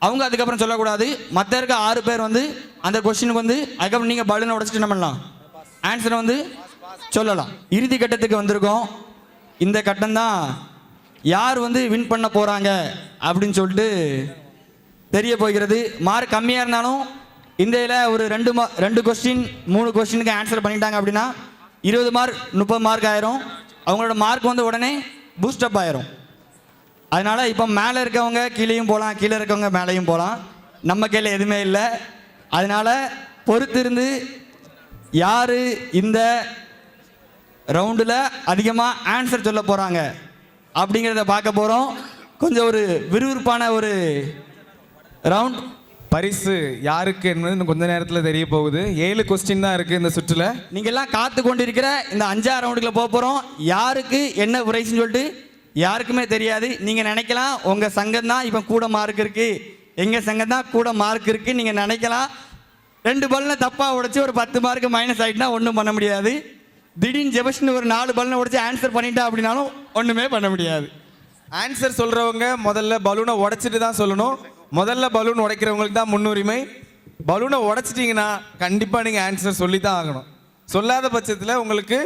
[SPEAKER 4] அவங்க அதுக்கப்புறம் சொல்லக்கூடாது. மற்ற இருக்க 6 பேர் வந்து அந்த கொஸ்டினுக்கு வந்து அதுக்கப்புறம் நீங்கள் பலூனை உடச்சிட்டு என்ன பண்ணலாம், ஆன்சரை வந்து சொல்லலாம். இறுதி கட்டத்துக்கு வந்திருக்கோம். இந்த கட்டம் தான் யார் வந்து வின் பண்ண போகிறாங்க அப்படின்னு சொல்லிட்டு தெரிய போகிறது. மார்க் கம்மியாக இருந்தாலும் இந்த இதில் ஒரு 2 கொஸ்டின் 3 கொஸ்டினுக்கு ஆன்சர் பண்ணிட்டாங்க அப்படின்னா 20 மார்க் 30 மார்க் ஆயிரும். அவங்களோட மார்க் வந்து உடனே பூஸ்டப் ஆயிரும். அதனால் இப்போ மேலே இருக்கவங்க கீழேயும் போகலாம், கீழே இருக்கவங்க மேலேயும் போகலாம். நம்ம கையில் எதுவுமே இல்லை. அதனால் பொறுத்திருந்து யார் இந்த ரவுண்டில் அதிகமாக ஆன்சர் சொல்ல போகிறாங்க அப்படிங்கிறத பார்க்க போகிறோம். கொஞ்சம் ஒரு விறுவிறுப்பான ஒரு ரவுண்ட்.
[SPEAKER 3] பரிசு யாருக்கு என்பது இன்னும் கொஞ்ச நேரத்தில் தெரிய போகுது. 7 கொஸ்டின் தான் இருக்குது இந்த சுற்றில்.
[SPEAKER 4] நீங்கள் எல்லாம் காத்து கொண்டிருக்கிற இந்த 5ஆம் ரவுண்டுக்குள்ள போக போகிறோம். யாருக்கு என்ன பிரைஸ்ன்னு சொல்லிட்டு யாருக்குமே தெரியாது. நீங்கள் நினைக்கலாம் உங்கள் சங்கம் தான் இப்போ கூட மார்க் இருக்குது, எங்கள் சங்கம் தான் கூட மார்க் இருக்குது நீங்கள் நினைக்கலாம். 2 பல்லை தப்பாக உடைச்சி ஒரு 10 மார்க்கு மைனஸ் ஆகிட்டுனா ஒன்றும் பண்ண முடியாது. திடீர்னு ஜெபஸ்ன்னு ஒரு 4 பல்லை உடைச்சி ஆன்சர் பண்ணிட்டா அப்படின்னாலும் ஒன்றுமே பண்ண முடியாது.
[SPEAKER 3] ஆன்சர் சொல்கிறவங்க முதல்ல பலூனை உடைச்சிட்டு தான் சொல்லணும். முதல்ல பலூன் உடைக்கிறவங்களுக்கு தான் முன்னுரிமை. பலூனை உடைச்சிட்டிங்கன்னா கண்டிப்பாக நீங்கள் ஆன்சர் சொல்லி தான் ஆகணும். சொல்லாத பட்சத்தில் உங்களுக்கு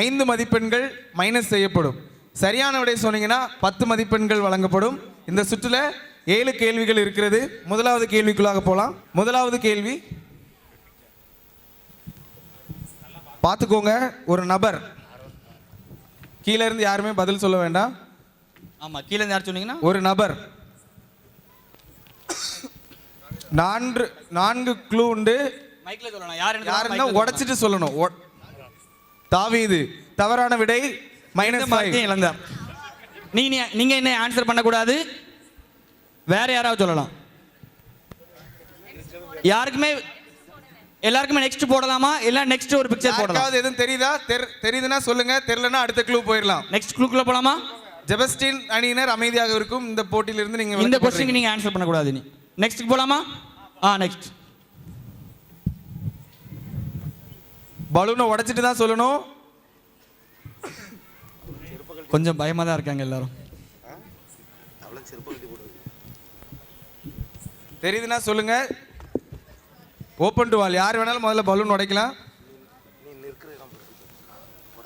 [SPEAKER 3] 5 மதிப்பெண்கள் மைனஸ் செய்யப்படும். சரியான விடை சொன்னீங்கன்னா 10 மதிப்பெண்கள் வழங்கப்படும். இந்த சுற்றில் 7 கேள்விகள் இருக்கிறது. முதலாவது கேள்விக்குள்ளாக போகலாம். முதலாவது கேள்வி பார்த்துக்கோங்க. ஒரு நபர், கீழே இருந்து யாருமே பதில் சொல்ல வேண்டாம்.
[SPEAKER 4] ஆமாம், கீழே இருந்து யார் சொன்னீங்கன்னா
[SPEAKER 3] ஒரு நபர் 4 க்ளூ உண்டு.
[SPEAKER 4] மைக்கில் சொல்லணும்.
[SPEAKER 3] யாருன்னா உடைச்சிட்டு சொல்லணும். தாவீது. தவறான விடை -5
[SPEAKER 4] இழந்தார். நீங்க என்ன ஆன்சர் பண்ணக்கூடாது, வேற யாராவது சொல்லலாம். யாருக்குமே எல்லாருக்குமே நெக்ஸ்ட் போடலாமா இல்ல நெக்ஸ்ட் ஒரு பிக்சர் போடலாம்?
[SPEAKER 3] எதுவும் தெரியுதா? தெரியுதுன்னா சொல்லுங்க, தெரியலனா அடுத்த க்ளூ போயிடலாம்.
[SPEAKER 4] நெக்ஸ்ட் க்ளூக்குள்ள போலாமா?
[SPEAKER 3] ஜெபஸ்டின் அணியினர் அமைதியாக இருக்கும். இந்த போட்டியிலிருந்து நீங்க
[SPEAKER 4] இந்த क्वेश्चन நீங்க ஆன்சர் பண்ணக்கூடாது. நீ நெக்ஸ்ட் போலாமா? நெக்ஸ்ட்.
[SPEAKER 3] பலூனை உடைச்சிட்டு தான் சொல்லணும்.
[SPEAKER 4] கொஞ்சம் பயமா தான் இருக்காங்க எல்லாரும்.
[SPEAKER 3] தெரியுதுன்னா சொல்லுங்க. ஓப்பன் டு வால். யார் வேணாலும் முதல்ல பலூன் உடைக்கலாம்.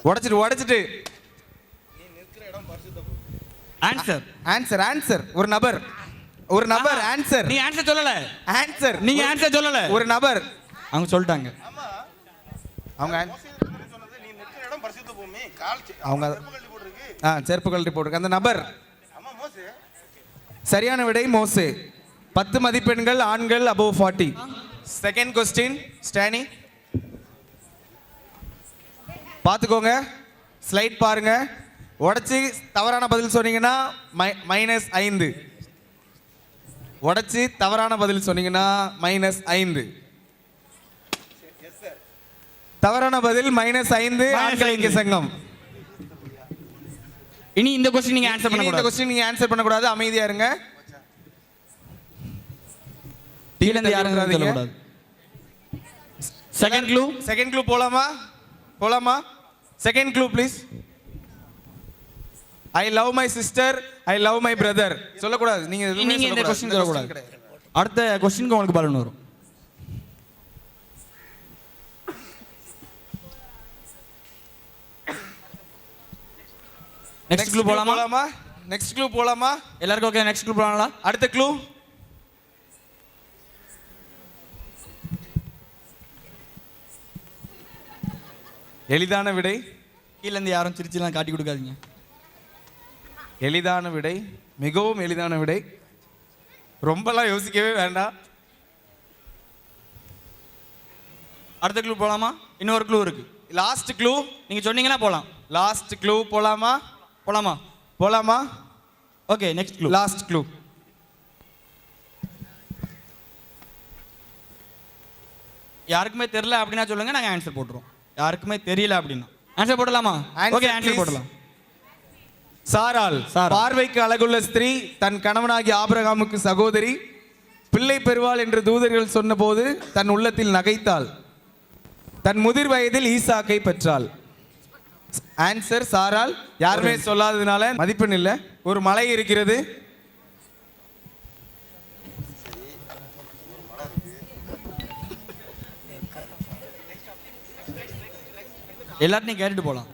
[SPEAKER 3] உடைச்சிட்டு
[SPEAKER 4] ஆன்சர்
[SPEAKER 3] ஆன்சர் ஆன்சர். ஒரு நபர் ஆன்சர்.
[SPEAKER 4] நீ ஆன்சர் சொல்லல.
[SPEAKER 3] ஆன்சர்
[SPEAKER 4] நீங்க ஆன்சர் சொல்லல.
[SPEAKER 3] ஒரு நபர்
[SPEAKER 4] அவங்க சொல்லிட்டாங்க.
[SPEAKER 3] அவங்க செருப்பு கழட்டி போட்டிருக்கு. அந்த நபர் சரியான விடை மோசே. 10 மதிப்பெண்கள். ஆண்கள் above 40. செகண்ட் கொஸ்டின் ஸ்டானி பார்த்துக்கோங்க. ஸ்லைட் பாருங்க. உடைச்சி தவறான பதில் சொன்னீங்கன்னா -5. உடைச்சி தவறான பதில் சொன்னீங்கன்னா -5. தவறான பதில் -5. ஆண்கள் இங்கே சங்கம்.
[SPEAKER 4] இனி இந்த क्वेश्चन நீங்க ஆன்சர் பண்ண கூடாது.
[SPEAKER 3] இந்த क्वेश्चन நீங்க ஆன்சர் பண்ண கூடாது. அமைதியா இருங்க.
[SPEAKER 4] கீழ இருந்து யாரும் சொல்ல கூடாது.
[SPEAKER 3] செகண்ட் க்ளூ போலாமா? Second clue please. I love my sister, I love my brother. சொல்லக்கூடாது. நீங்க
[SPEAKER 4] இந்த கொஸ்டின் சொல்லக்கூடாது. அடுத்த கொஸ்டினுக்கு உங்களுக்கு பலன் வரும். நெக்ஸ்ட் க்ளூ போலாமா?
[SPEAKER 3] நெக்ஸ்ட் க்ளூ போலாமா?
[SPEAKER 4] எல்லாருக்கும் ஓகே? Next clue போலாங்களா?
[SPEAKER 3] அடுத்த க்ளூ. எளிதான விடை.
[SPEAKER 4] கீழ இருந்து யாரும் சிரிச்சுலாம் காட்டி கொடுக்காதீங்க.
[SPEAKER 3] எளிதான விடை, மிகவும் எளிதான விடை. ரொம்பலாம் யோசிக்கவே வேண்டாம்.
[SPEAKER 4] அடுத்த க்ளூ போலாமா? இன்னொரு க்ளூ இருக்கு.
[SPEAKER 3] Last clue.
[SPEAKER 4] நீங்க சொன்னீங்கன்னா போலாம்.
[SPEAKER 3] லாஸ்ட் க்ளூ போலாமா? போலாமா?
[SPEAKER 4] Okay, next clue.
[SPEAKER 3] Last clue.
[SPEAKER 4] யாருக்குமே தெரியல அப்படின்னா சொல்லுங்க, நாங்க ஆன்சர் போட்டுருவோம். யாருக்குமே தெரியல அப்படின்னா ஆன்சர் போடலாமா? ஓகே, ஆன்சர் போடலாம்.
[SPEAKER 3] சாராள் பார்வைக்கு அழகுள்ள ஸ்திரீ, தன் கணவனாகிய ஆபிரகாமுக்கு சகோதரி, பிள்ளை பெறுவாள் என்று தூதர்கள் சொன்னபோது தன் உள்ளத்தில் நகைத்தாள், தன் முதிர் வயதில் ஈசாக்கை பெற்றாள். ஆன்சர் சாராள். யாருமே சொல்லாததுனால மதிப்பெண் இல்லை. ஒரு மலை இருக்கிறது.
[SPEAKER 4] எல்லாத்தையும் கேட்டுட்டு போலாம்.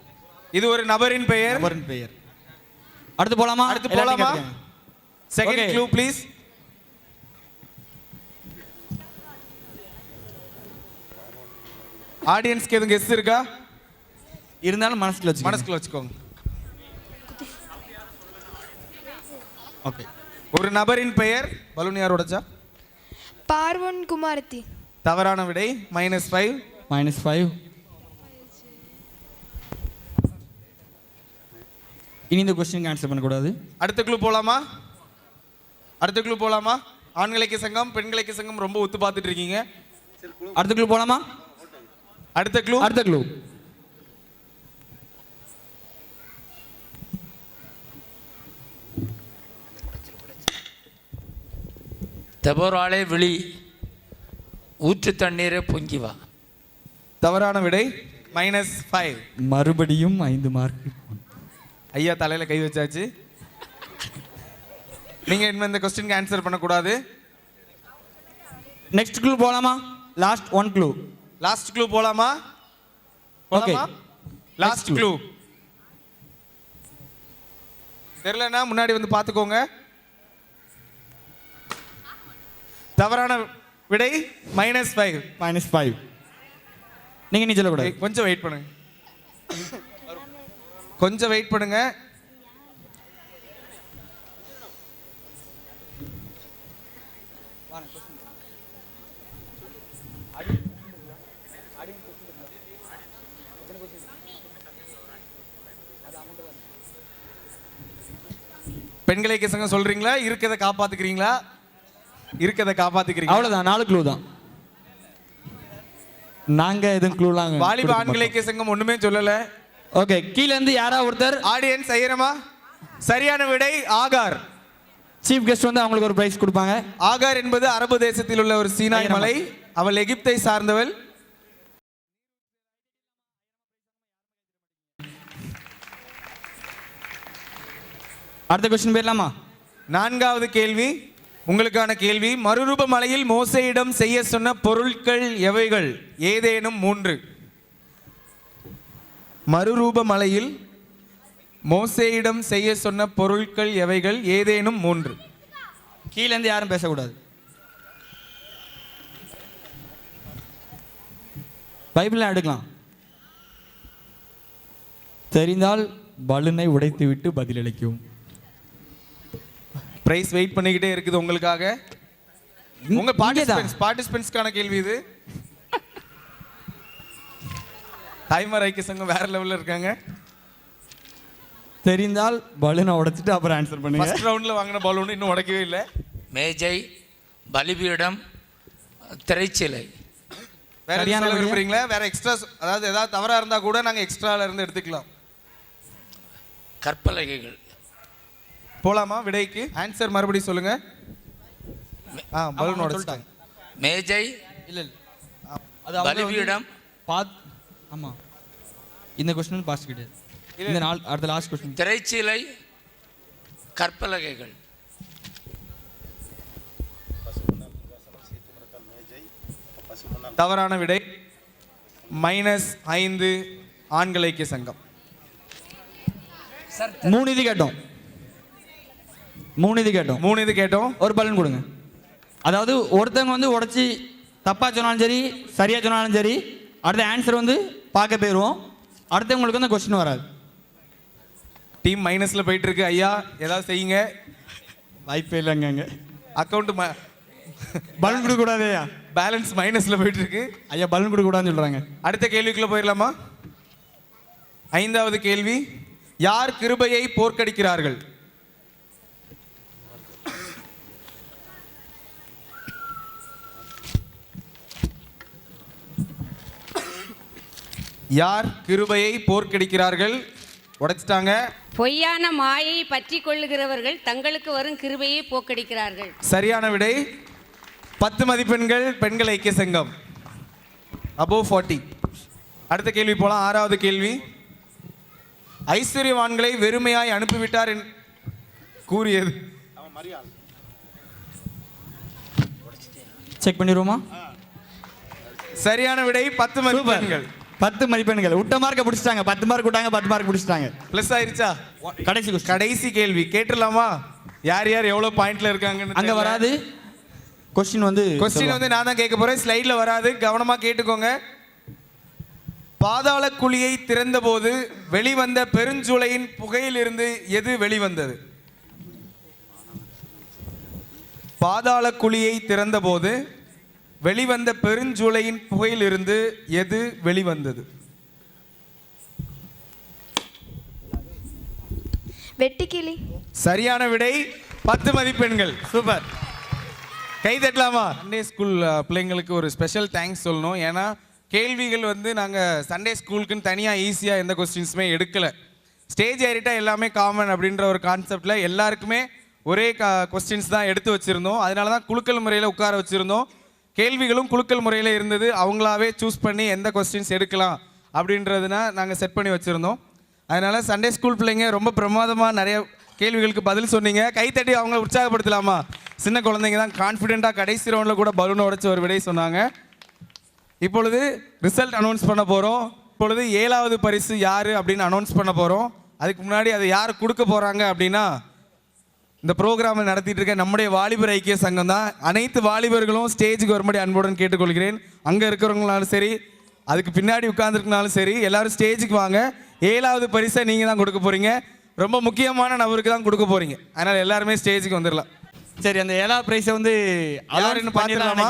[SPEAKER 3] இது ஒரு நபரின் பெயர்.
[SPEAKER 4] அடுத்து போலாமா?
[SPEAKER 3] Second clue please. ஆடியன்ஸ்க்கு எதுவும் கெஸ் இருக்கா?
[SPEAKER 4] இருந்தாலும் மனசுக்குள்ள
[SPEAKER 3] வச்சுக்கோங்க.
[SPEAKER 4] ஓகே,
[SPEAKER 3] ஒரு நபரின் பெயர். பலூன் யார் உடைச்சா?
[SPEAKER 18] பார்வன் குமாரத்தி.
[SPEAKER 3] தவறான விடை. -5.
[SPEAKER 4] இனி இந்த கொஸ்டினுக்கு ஆன்சர் பண்ணக்கூடாது.
[SPEAKER 3] அடுத்த க்ளூ போலாமா? ஆண்கள் ஐக்கிய சங்கம், பெண்கள் ஐக்கிய சங்கம் ரொம்ப ஒத்து பார்த்துட்டு இருக்கீங்க.
[SPEAKER 4] அடுத்த க்ளூ போலாமா?
[SPEAKER 3] அடுத்த க்ளூ.
[SPEAKER 10] தெபோராளே விழி, ஊற்று தண்ணீரை பொங்கி வா.
[SPEAKER 3] தவறான விடை. -5.
[SPEAKER 4] மறுபடியும் 5 மார்க்.
[SPEAKER 3] ஐயா தலையில கை வச்சாச்சு. நீங்க இந்த கொஸ்டினுக்கு ஆன்சர் பண்ணக்கூடாது.
[SPEAKER 4] நெக்ஸ்ட் க்ளூ போலாமா? லாஸ்ட் க்ளூ
[SPEAKER 3] போலாமா?
[SPEAKER 4] Okay,
[SPEAKER 3] last clue. தெரியலனா முன்னாடி வந்து பாத்துக்கோங்க. தவறான விடை. -5.
[SPEAKER 4] நீங்க நீ சொல்லக்கூடாது.
[SPEAKER 3] கொஞ்சம் வெயிட் பண்ணுங்க. பெண்கள் ஐக்கிய சங்கம் சொல்றீங்களா? இருக்கதை காப்பாத்துக்கிறீங்களா?
[SPEAKER 4] அவ்வளவுதான். 4 க்ளூ தான். நாங்க எதுவும் க்ளூலாம்.
[SPEAKER 3] வாலிப ஆண்கள் ஐக்கிய சங்கம் ஒண்ணுமே சொல்லல.
[SPEAKER 4] ஓகே, கீழ இருந்து யாரா ஒருத்தர்
[SPEAKER 3] ஆடியன்ஸ் ஐயரமா? சரியான விடை ஆகார்.
[SPEAKER 4] சீஃப் கெஸ்ட் வந்து அவங்களுக்கு ஒரு பிரைஸ் கொடுப்பாங்க.
[SPEAKER 3] ஆகார் என்பது அரபு தேசத்தில் உள்ள ஒரு சீனாய் மலை. அவள் எகிப்தை சார்ந்தவள்.
[SPEAKER 4] அடுத்த கொஸ்டின் போயிடலாமா?
[SPEAKER 3] 4வது கேள்வி. உங்களுக்கான கேள்வி. மறுரூப மலையில் மோசேயிடம் செய்ய சொன்ன பொருட்கள் எவைகள்? ஏதேனும் 3. மறுரூப மலையில் மோசேயிடம் செய்ய சொன்ன பொருட்கள் எவைகள்? ஏதேனும் 3.
[SPEAKER 4] கீழ இருந்து யாரும் பேசக்கூடாது. பைபிளை எடுக்கலாம். தெரிந்தால் பலூனை உடைத்து விட்டு பதிலளிக்கும்.
[SPEAKER 3] பிரைஸ் வெயிட் பண்ணிக்கிட்டே இருக்குது உங்களுக்காக. உங்க பார்ட்டிசிபென்ட்ஸ்க்கான கேள்வி இது. டைமர் ஐக்கிய சங்கம் வேற லெவல்ல இருக்காங்க.
[SPEAKER 4] தெரிந்தால் பலூனை உடைச்சிட்டு அப்புறம் ஆன்சர் பண்ணுங்க.
[SPEAKER 3] ஃபர்ஸ்ட் ரவுண்ட்ல வாங்கின பலூன் இன்னும் உடைக்கவே இல்லை.
[SPEAKER 10] மேஜை, பலிபீடம், திரைச்சிலை.
[SPEAKER 3] வேற என்ன விரும்புறீங்களா? வேற எக்ஸ்ட்ரா, அதாவது ஏதாவது தவறா இருந்தா கூட நாங்க எக்ஸ்ட்ரால இருந்து எடுத்துக்கலாம்.
[SPEAKER 10] கற்பலகைகள்.
[SPEAKER 3] போலாமா விடைக்கு? ஆன்சர் மறுபடியும் சொல்லுங்க. பலூன் உடைச்சிட்டாங்க.
[SPEAKER 10] மேஜை,
[SPEAKER 4] அது
[SPEAKER 10] பலிபீடம்.
[SPEAKER 4] ஆமா, இந்த क्वेश्चन பாஸ் கிடையாது. இந்த அடுத்த லாஸ்ட் क्वेश्चन.
[SPEAKER 10] திரைச்சிலை, கற்பலகைகள்.
[SPEAKER 3] தவறான விடை. -5 ஆண்கள் ஐக்கிய சங்கம்.
[SPEAKER 4] 3 இது கேட்டோம். 3 இது கேட்டோம். ஒரு பலன் கொடுங்க. அதாவது ஒருத்தவங்க வந்து உடச்சி தப்பாக சொன்னாலும் சரி சரியாக சொன்னாலும் சரி அடுத்த ஆன்சர் வந்து பார்க்க போயிடுவோம். அடுத்தவங்களுக்கு வந்து கொஸ்டின் வராது.
[SPEAKER 3] டீம் மைனஸில் போயிட்டு இருக்கு. ஐயா ஏதாவது செய்யுங்க.
[SPEAKER 4] வாய்ப்பே இல்லைங்க.
[SPEAKER 3] அக்கௌண்ட்
[SPEAKER 4] பலன் கொடுக்கக்கூடாது.
[SPEAKER 3] பேலன்ஸ் மைனஸில் போயிட்டு இருக்கு.
[SPEAKER 4] ஐயா பலன் கொடுக்கக்கூடாதுன்னு சொல்கிறாங்க.
[SPEAKER 3] அடுத்த கேள்விக்குள்ளே போயிடலாமா? 5வது கேள்வி. யார் கிருபையை போர்க்கடிக்கிறார்கள்? யார் கிருபையை போர்க்கடிக்கிறார்கள்? உடைச்சிட்டாங்க.
[SPEAKER 11] பொய்யான மாயை பற்றி கொள்ளுகிறவர்கள் தங்களுக்கு வரும் கிருபையை போக்கடிக்கிறார்கள்.
[SPEAKER 3] சரியான விடை. 10 மதிப்பெண்கள் பெண்கள் ஐக்கிய சங்கம். above 40. அடுத்த கேள்வி போலாம். 6வது கேள்வி. ஐஸ்வர்யவான்களை வெறுமையாய் அனுப்பிவிட்டார் கூறியது.
[SPEAKER 4] செக் பண்ணிடுவோமா?
[SPEAKER 3] சரியான விடை. 10 மதிப்பெண்கள்.
[SPEAKER 4] 10 மதிப்பெண்கள். விட்ட மார்க்கை பிடிச்சிட்டாங்க. 10 மார்க் விட்டாங்க, 10 மார்க் பிடிச்சிட்டாங்க.
[SPEAKER 3] ப்ளஸ் ஆயிருச்சா?
[SPEAKER 4] கடைசி
[SPEAKER 3] கேள்வி கேட்டுடலாமா? யார் யார் எவ்வளோ பாயிண்ட்ல இருக்காங்கன்னு
[SPEAKER 4] அங்கே வராது. கொஸ்டின் வந்து
[SPEAKER 3] நான் தான் கேட்க போறேன். ஸ்லைடில் வராது, கவனமாக கேட்டுக்கோங்க. பாதாள குழியை திறந்தபோது வெளிவந்த பெருஞ்சூளையின் புகையிலிருந்து எது வெளிவந்தது? பாதாள குழியை திறந்தபோது வெளிவந்த பெருஞ்சூளையின் புகையிலிருந்து எது வெளிவந்தது?
[SPEAKER 18] வெட்டுக்கிளி.
[SPEAKER 3] சரியான விடை. 10 மதிப்பெண்கள். சூப்பர். கை தட்டலாமா? சண்டே ஸ்கூல் பிள்ளைங்களுக்கு ஒரு ஸ்பெஷல் தேங்க்ஸ் சொல்லணும். ஏன்னா கேள்விகள் வந்து நாங்கள் சண்டே ஸ்கூலுக்குன்னு தனியாக ஈஸியாக எந்த கொஸ்டின்ஸுமே எடுக்கலை. ஸ்டேஜ் ஏறிட்டால் எல்லாமே காமன் அப்படின்ற ஒரு கான்செப்டில் எல்லாருக்குமே ஒரே கொஸ்டின்ஸ் தான் எடுத்து வச்சுருந்தோம். அதனால தான் குலுக்கல் முறையில் உட்கார வச்சுருந்தோம். கேள்விகளும் குலுக்கல் முறையில் இருந்தது. அவங்களாவே சூஸ் பண்ணி எந்த கொஸ்டின்ஸ் எடுக்கலாம் அப்படின்றதுனா நாங்கள் செட் பண்ணி வச்சுருந்தோம். அதனால் சண்டே ஸ்கூல் பிள்ளைங்க ரொம்ப பிரமாதமாக நிறைய கேள்விகளுக்கு பதில் சொன்னீங்க. கைத்தட்டி அவங்கள உற்சாகப்படுத்தலாமா? சின்ன குழந்தைங்க தான் கான்ஃபிடென்ட்டாக கடைசி ரவுண்டில் கூட பலூனை உடைச்சி ஒரு விடை சொன்னாங்க. இப்பொழுது ரிசல்ட் அனௌன்ஸ் பண்ண போகிறோம். இப்பொழுது 7வது பரிசு யார் அப்படின்னு அனௌன்ஸ் பண்ண போகிறோம். அதுக்கு முன்னாடி அதை யார் கொடுக்க போகிறாங்க அப்படின்னா இந்த ப்ரோக்ராமை நடத்திட்டு இருக்க நம்முடைய வாலிபர் ஐக்கிய சங்கம் தான். அனைத்து வாலிபர்களும் ஸ்டேஜுக்கு வரும்படி அன்புடன் கேட்டுக்கொள்கிறேன். அங்கே இருக்கிறவங்களாலும் சரி, அதுக்கு பின்னாடி உட்கார்ந்துருக்கனாலும் சரி, எல்லாரும் ஸ்டேஜுக்கு வாங்க. 7வது பரிசை நீங்கள் தான் கொடுக்க போகிறீங்க. ரொம்ப முக்கியமான நபருக்கு தான் கொடுக்க போகிறீங்க. அதனால் எல்லாருமே ஸ்டேஜுக்கு வந்துடலாம்.
[SPEAKER 4] சரி, அந்த 7வது ப்ரைஸை வந்து
[SPEAKER 3] யாருன்னு பார்த்துடலாமா?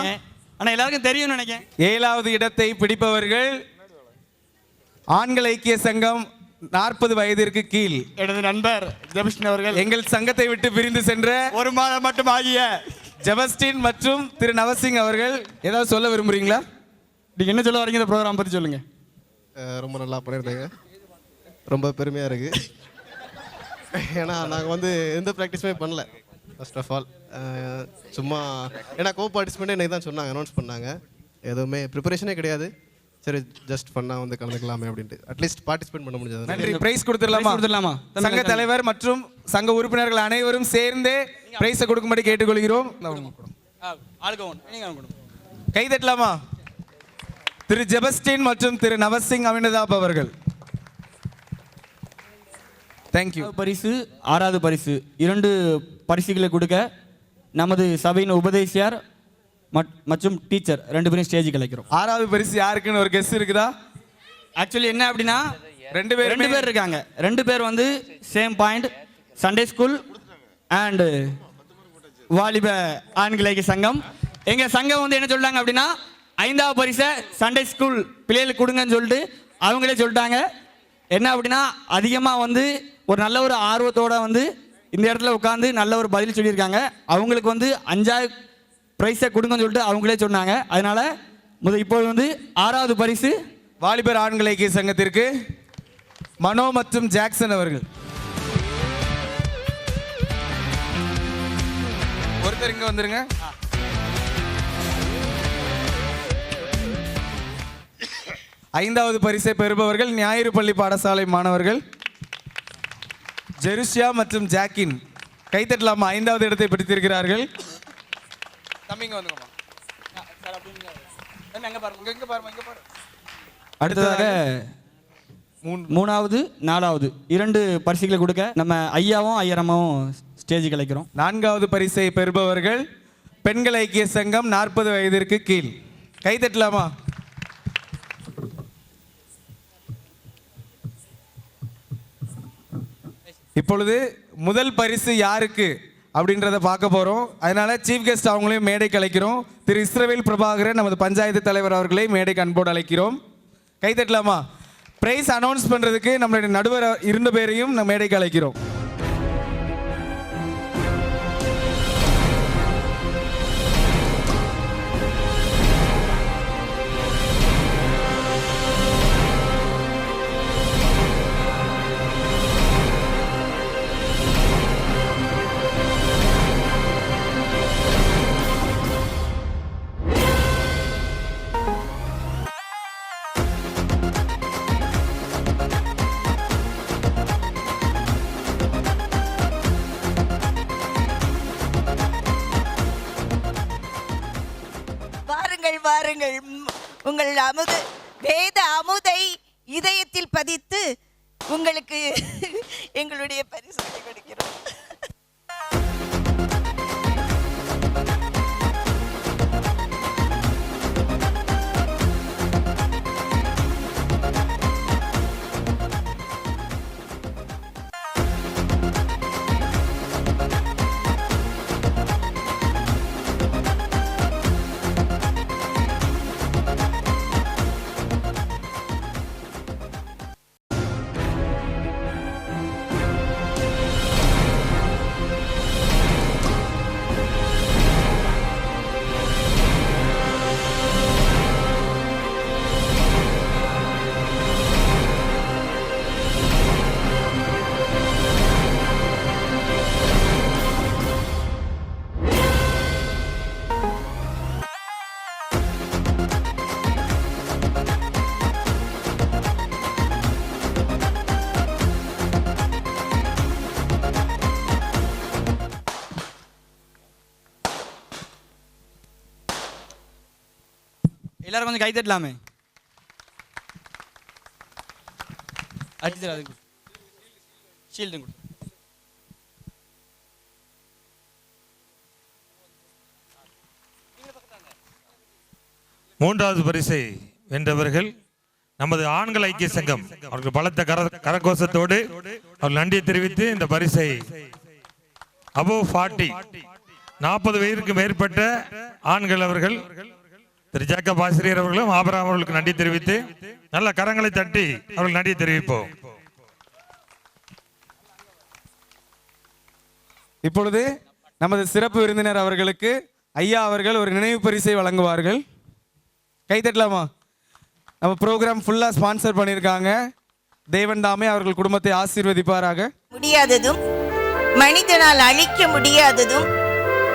[SPEAKER 4] ஆனால் எல்லாருக்கும் தெரியும்னு நினைக்கிறேன்.
[SPEAKER 3] 7வது இடத்தை பிடிப்பவர்கள் ஆண்கள் ஐக்கிய சங்கம் 40 வயதிற்கு கீழ்.
[SPEAKER 4] எனது நண்பர் ஜெபஸ்டின் அவர்கள்
[SPEAKER 3] எங்கள் சங்கத்தை விட்டு பிரிந்து சென்ற
[SPEAKER 4] 1 மாதம் மட்டும் ஆகிய
[SPEAKER 3] ஜெபஸ்டின் மற்றும் திரு நவசிங் அவர்கள் ஏதாவது சொல்ல விரும்புறீங்களா?
[SPEAKER 4] நீங்கள் என்ன சொல்ல வரீங்க? இந்த ப்ரோக்ராம் பற்றி சொல்லுங்கள்.
[SPEAKER 20] ரொம்ப நல்லா பண்ணியிருந்தீங்க. ரொம்ப பெருமையாக இருக்குது. ஏன்னா நாங்கள் வந்து எந்த ப்ராக்டிஸுமே பண்ணல. ஃபர்ஸ்ட் ஆஃப் ஆல் சும்மா ஏன்னா கோ பார்ட்டிசிபெண்ட்டே எனக்கு தான் சொன்னாங்க, அனௌன்ஸ் பண்ணாங்க. எதுவுமே ப்ரிப்பரேஷனே கிடையாது. சரி, ஜஸ்ட் பண்ணால் வந்து கலந்துக்கலாமே அப்படின்ட்டு அட்லீஸ்ட் பார்ட்டிசிபேட் பண்ண முடிஞ்சது.
[SPEAKER 3] நன்றி. பிரைஸ் கொடுத்துடலாமா? சங்க தலைவர் மற்றும் சங்க உறுப்பினர்கள் அனைவரும் சேர்ந்து பிரைஸை கொடுக்கும்படி கேட்டுக்கொள்கிறோம். கை தட்டலாமா? திரு ஜெபஸ்டின் மற்றும் திரு நவசிங் அமினதாப் அவர்கள். தேங்க்யூ.
[SPEAKER 4] பரிசு 6வது பரிசு 2 பரிசுகளை கொடுக்க நமது சபையின் உபதேசியார் மற்றும் டீச்சர் 2 பேரும் ஸ்டேஜுக்கு அழைக்கிறோம்.
[SPEAKER 3] 6வது பரிசு யாருக்குன்னு ஒரு கெஸ் இருக்குதா?
[SPEAKER 4] ஆக்சுவலி என்ன அப்படின்னா
[SPEAKER 3] 2 பேர்
[SPEAKER 4] இருக்காங்க. 2 பேர் வந்து same point Sunday school and வாலிப ஆண்கள் ஐக்கிய சங்கம். எங்கள் சங்கம் வந்து என்ன சொல்லிட்டாங்க அப்படின்னா 5வது பரிசை சண்டே ஸ்கூல் பிள்ளைகளுக்கு கொடுங்கன்னு சொல்லிட்டு அவங்களே சொல்லிட்டாங்க. என்ன அப்படின்னா அதிகமாக வந்து ஒரு நல்ல ஒரு ஆர்வத்தோடு வந்து இந்த இடத்துல உட்காந்து நல்ல ஒரு பதில் சொல்லியிருக்காங்க. அவங்களுக்கு வந்து 5வது ப்ரைஸை கொடுங்கன்னு சொல்லிட்டு அவங்களே சொன்னாங்க. அதனால இப்போது வந்து 6வது பரிசு
[SPEAKER 3] வாலிபர் ஆண்கள் ஐக்கிய சங்கத்திற்கு மனோ மற்றும் ஜாக்சன் அவர்கள். ஒருத்தர் இங்க வந்துருங்க. ஐந்தாவது பரிசை பெறுபவர்கள் ஞாயிறு பள்ளி பாடசாலை மாணவர்கள் ஜெருசியா மற்றும் ஜாக்கின். கைத்தட்டலாமா? 5வது இடத்தை பிடித்திருக்கிறார்கள். தம்பிங்க வந்துங்கம்மா. அடுத்ததாக
[SPEAKER 4] 3வது 4வது 2 பரிசுகளை கொடுக்க நம்ம ஐயாவும் ஐயரம்மாவும் ஸ்டேஜுக்கு அழைக்கிறோம்.
[SPEAKER 3] 4வது பரிசை பெறுபவர்கள் பெண்கள் ஐக்கிய சங்கம் 40 வயதிற்கு கீழ். கைத்தட்டலாமா? இப்பொழுது முதல் பரிசு யாருக்கு அப்படின்றத பார்க்க போகிறோம். அதனால சீஃப் கெஸ்ட் அவங்களையும் மேடைக்கு அழைக்கிறோம். திரு இஸ்ரவேல் பிரபாகரன் நமது பஞ்சாயத்து தலைவர் அவர்களை மேடைக்கு அன்போடு அழைக்கிறோம். கைத்தட்டலாமா? பிரைஸ் அனௌன்ஸ் பண்ணுறதுக்கு நம்மளுடைய நடுவர் 2 பேரையும் நம்ம மேடைக்கு அழைக்கிறோம்.
[SPEAKER 16] வாருங்கள், உங்கள் வேத அமுதை இதயத்தில் பதித்து உங்களுக்கு எங்களுடைய பரிசுகளை கொடுக்கிறோம்.
[SPEAKER 4] எல்லாரும் கொஞ்சம் கை தட்டலாமே. ஷீல்டு கொடு.
[SPEAKER 21] மூன்றாவது பரிசை வென்றவர்கள் நமது ஆண்கள் ஐக்கிய சங்கம். அவர்கள் பலத்த கரகோஷத்தோடு அவர்கள் நன்றியை தெரிவித்து இந்த பரிசை above 40 வயதிற்கு மேற்பட்ட ஆண்கள் அவர்கள் திரு ஜேக்கப் ஆசிரியர் அவர்களும் ஆபிரகாம் அவர்களுக்கு நன்றி தெரிவித்து நல்ல கரங்களை தட்டி அவர்கள் நன்றி தெரிவிப்போம்.
[SPEAKER 3] இப்பொழுது நமது சிறப்பு விருந்தினர் அவர்களுக்கு ஐயா அவர்கள் ஒரு நினைவு பரிசை வழங்குவார்கள். கைத்தட்டலாமா? நம்ம ப்ரோக்ராம் ஃபுல்லா ஸ்பான்சர் பண்ணியிருக்காங்க. தேவன் தாமே அவர்கள் குடும்பத்தை ஆசீர்வதிப்பாராக.
[SPEAKER 16] முடியாததும் மனிதனால் அழிக்க முடியாததும்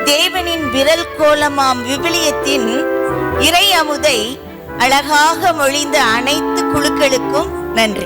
[SPEAKER 16] தேவனின் விரல் கோலமாம் விவிலியத்தின் இறை அமுதை அழகாக மொழிந்த அனைத்து குழுக்களுக்கும் நன்றி.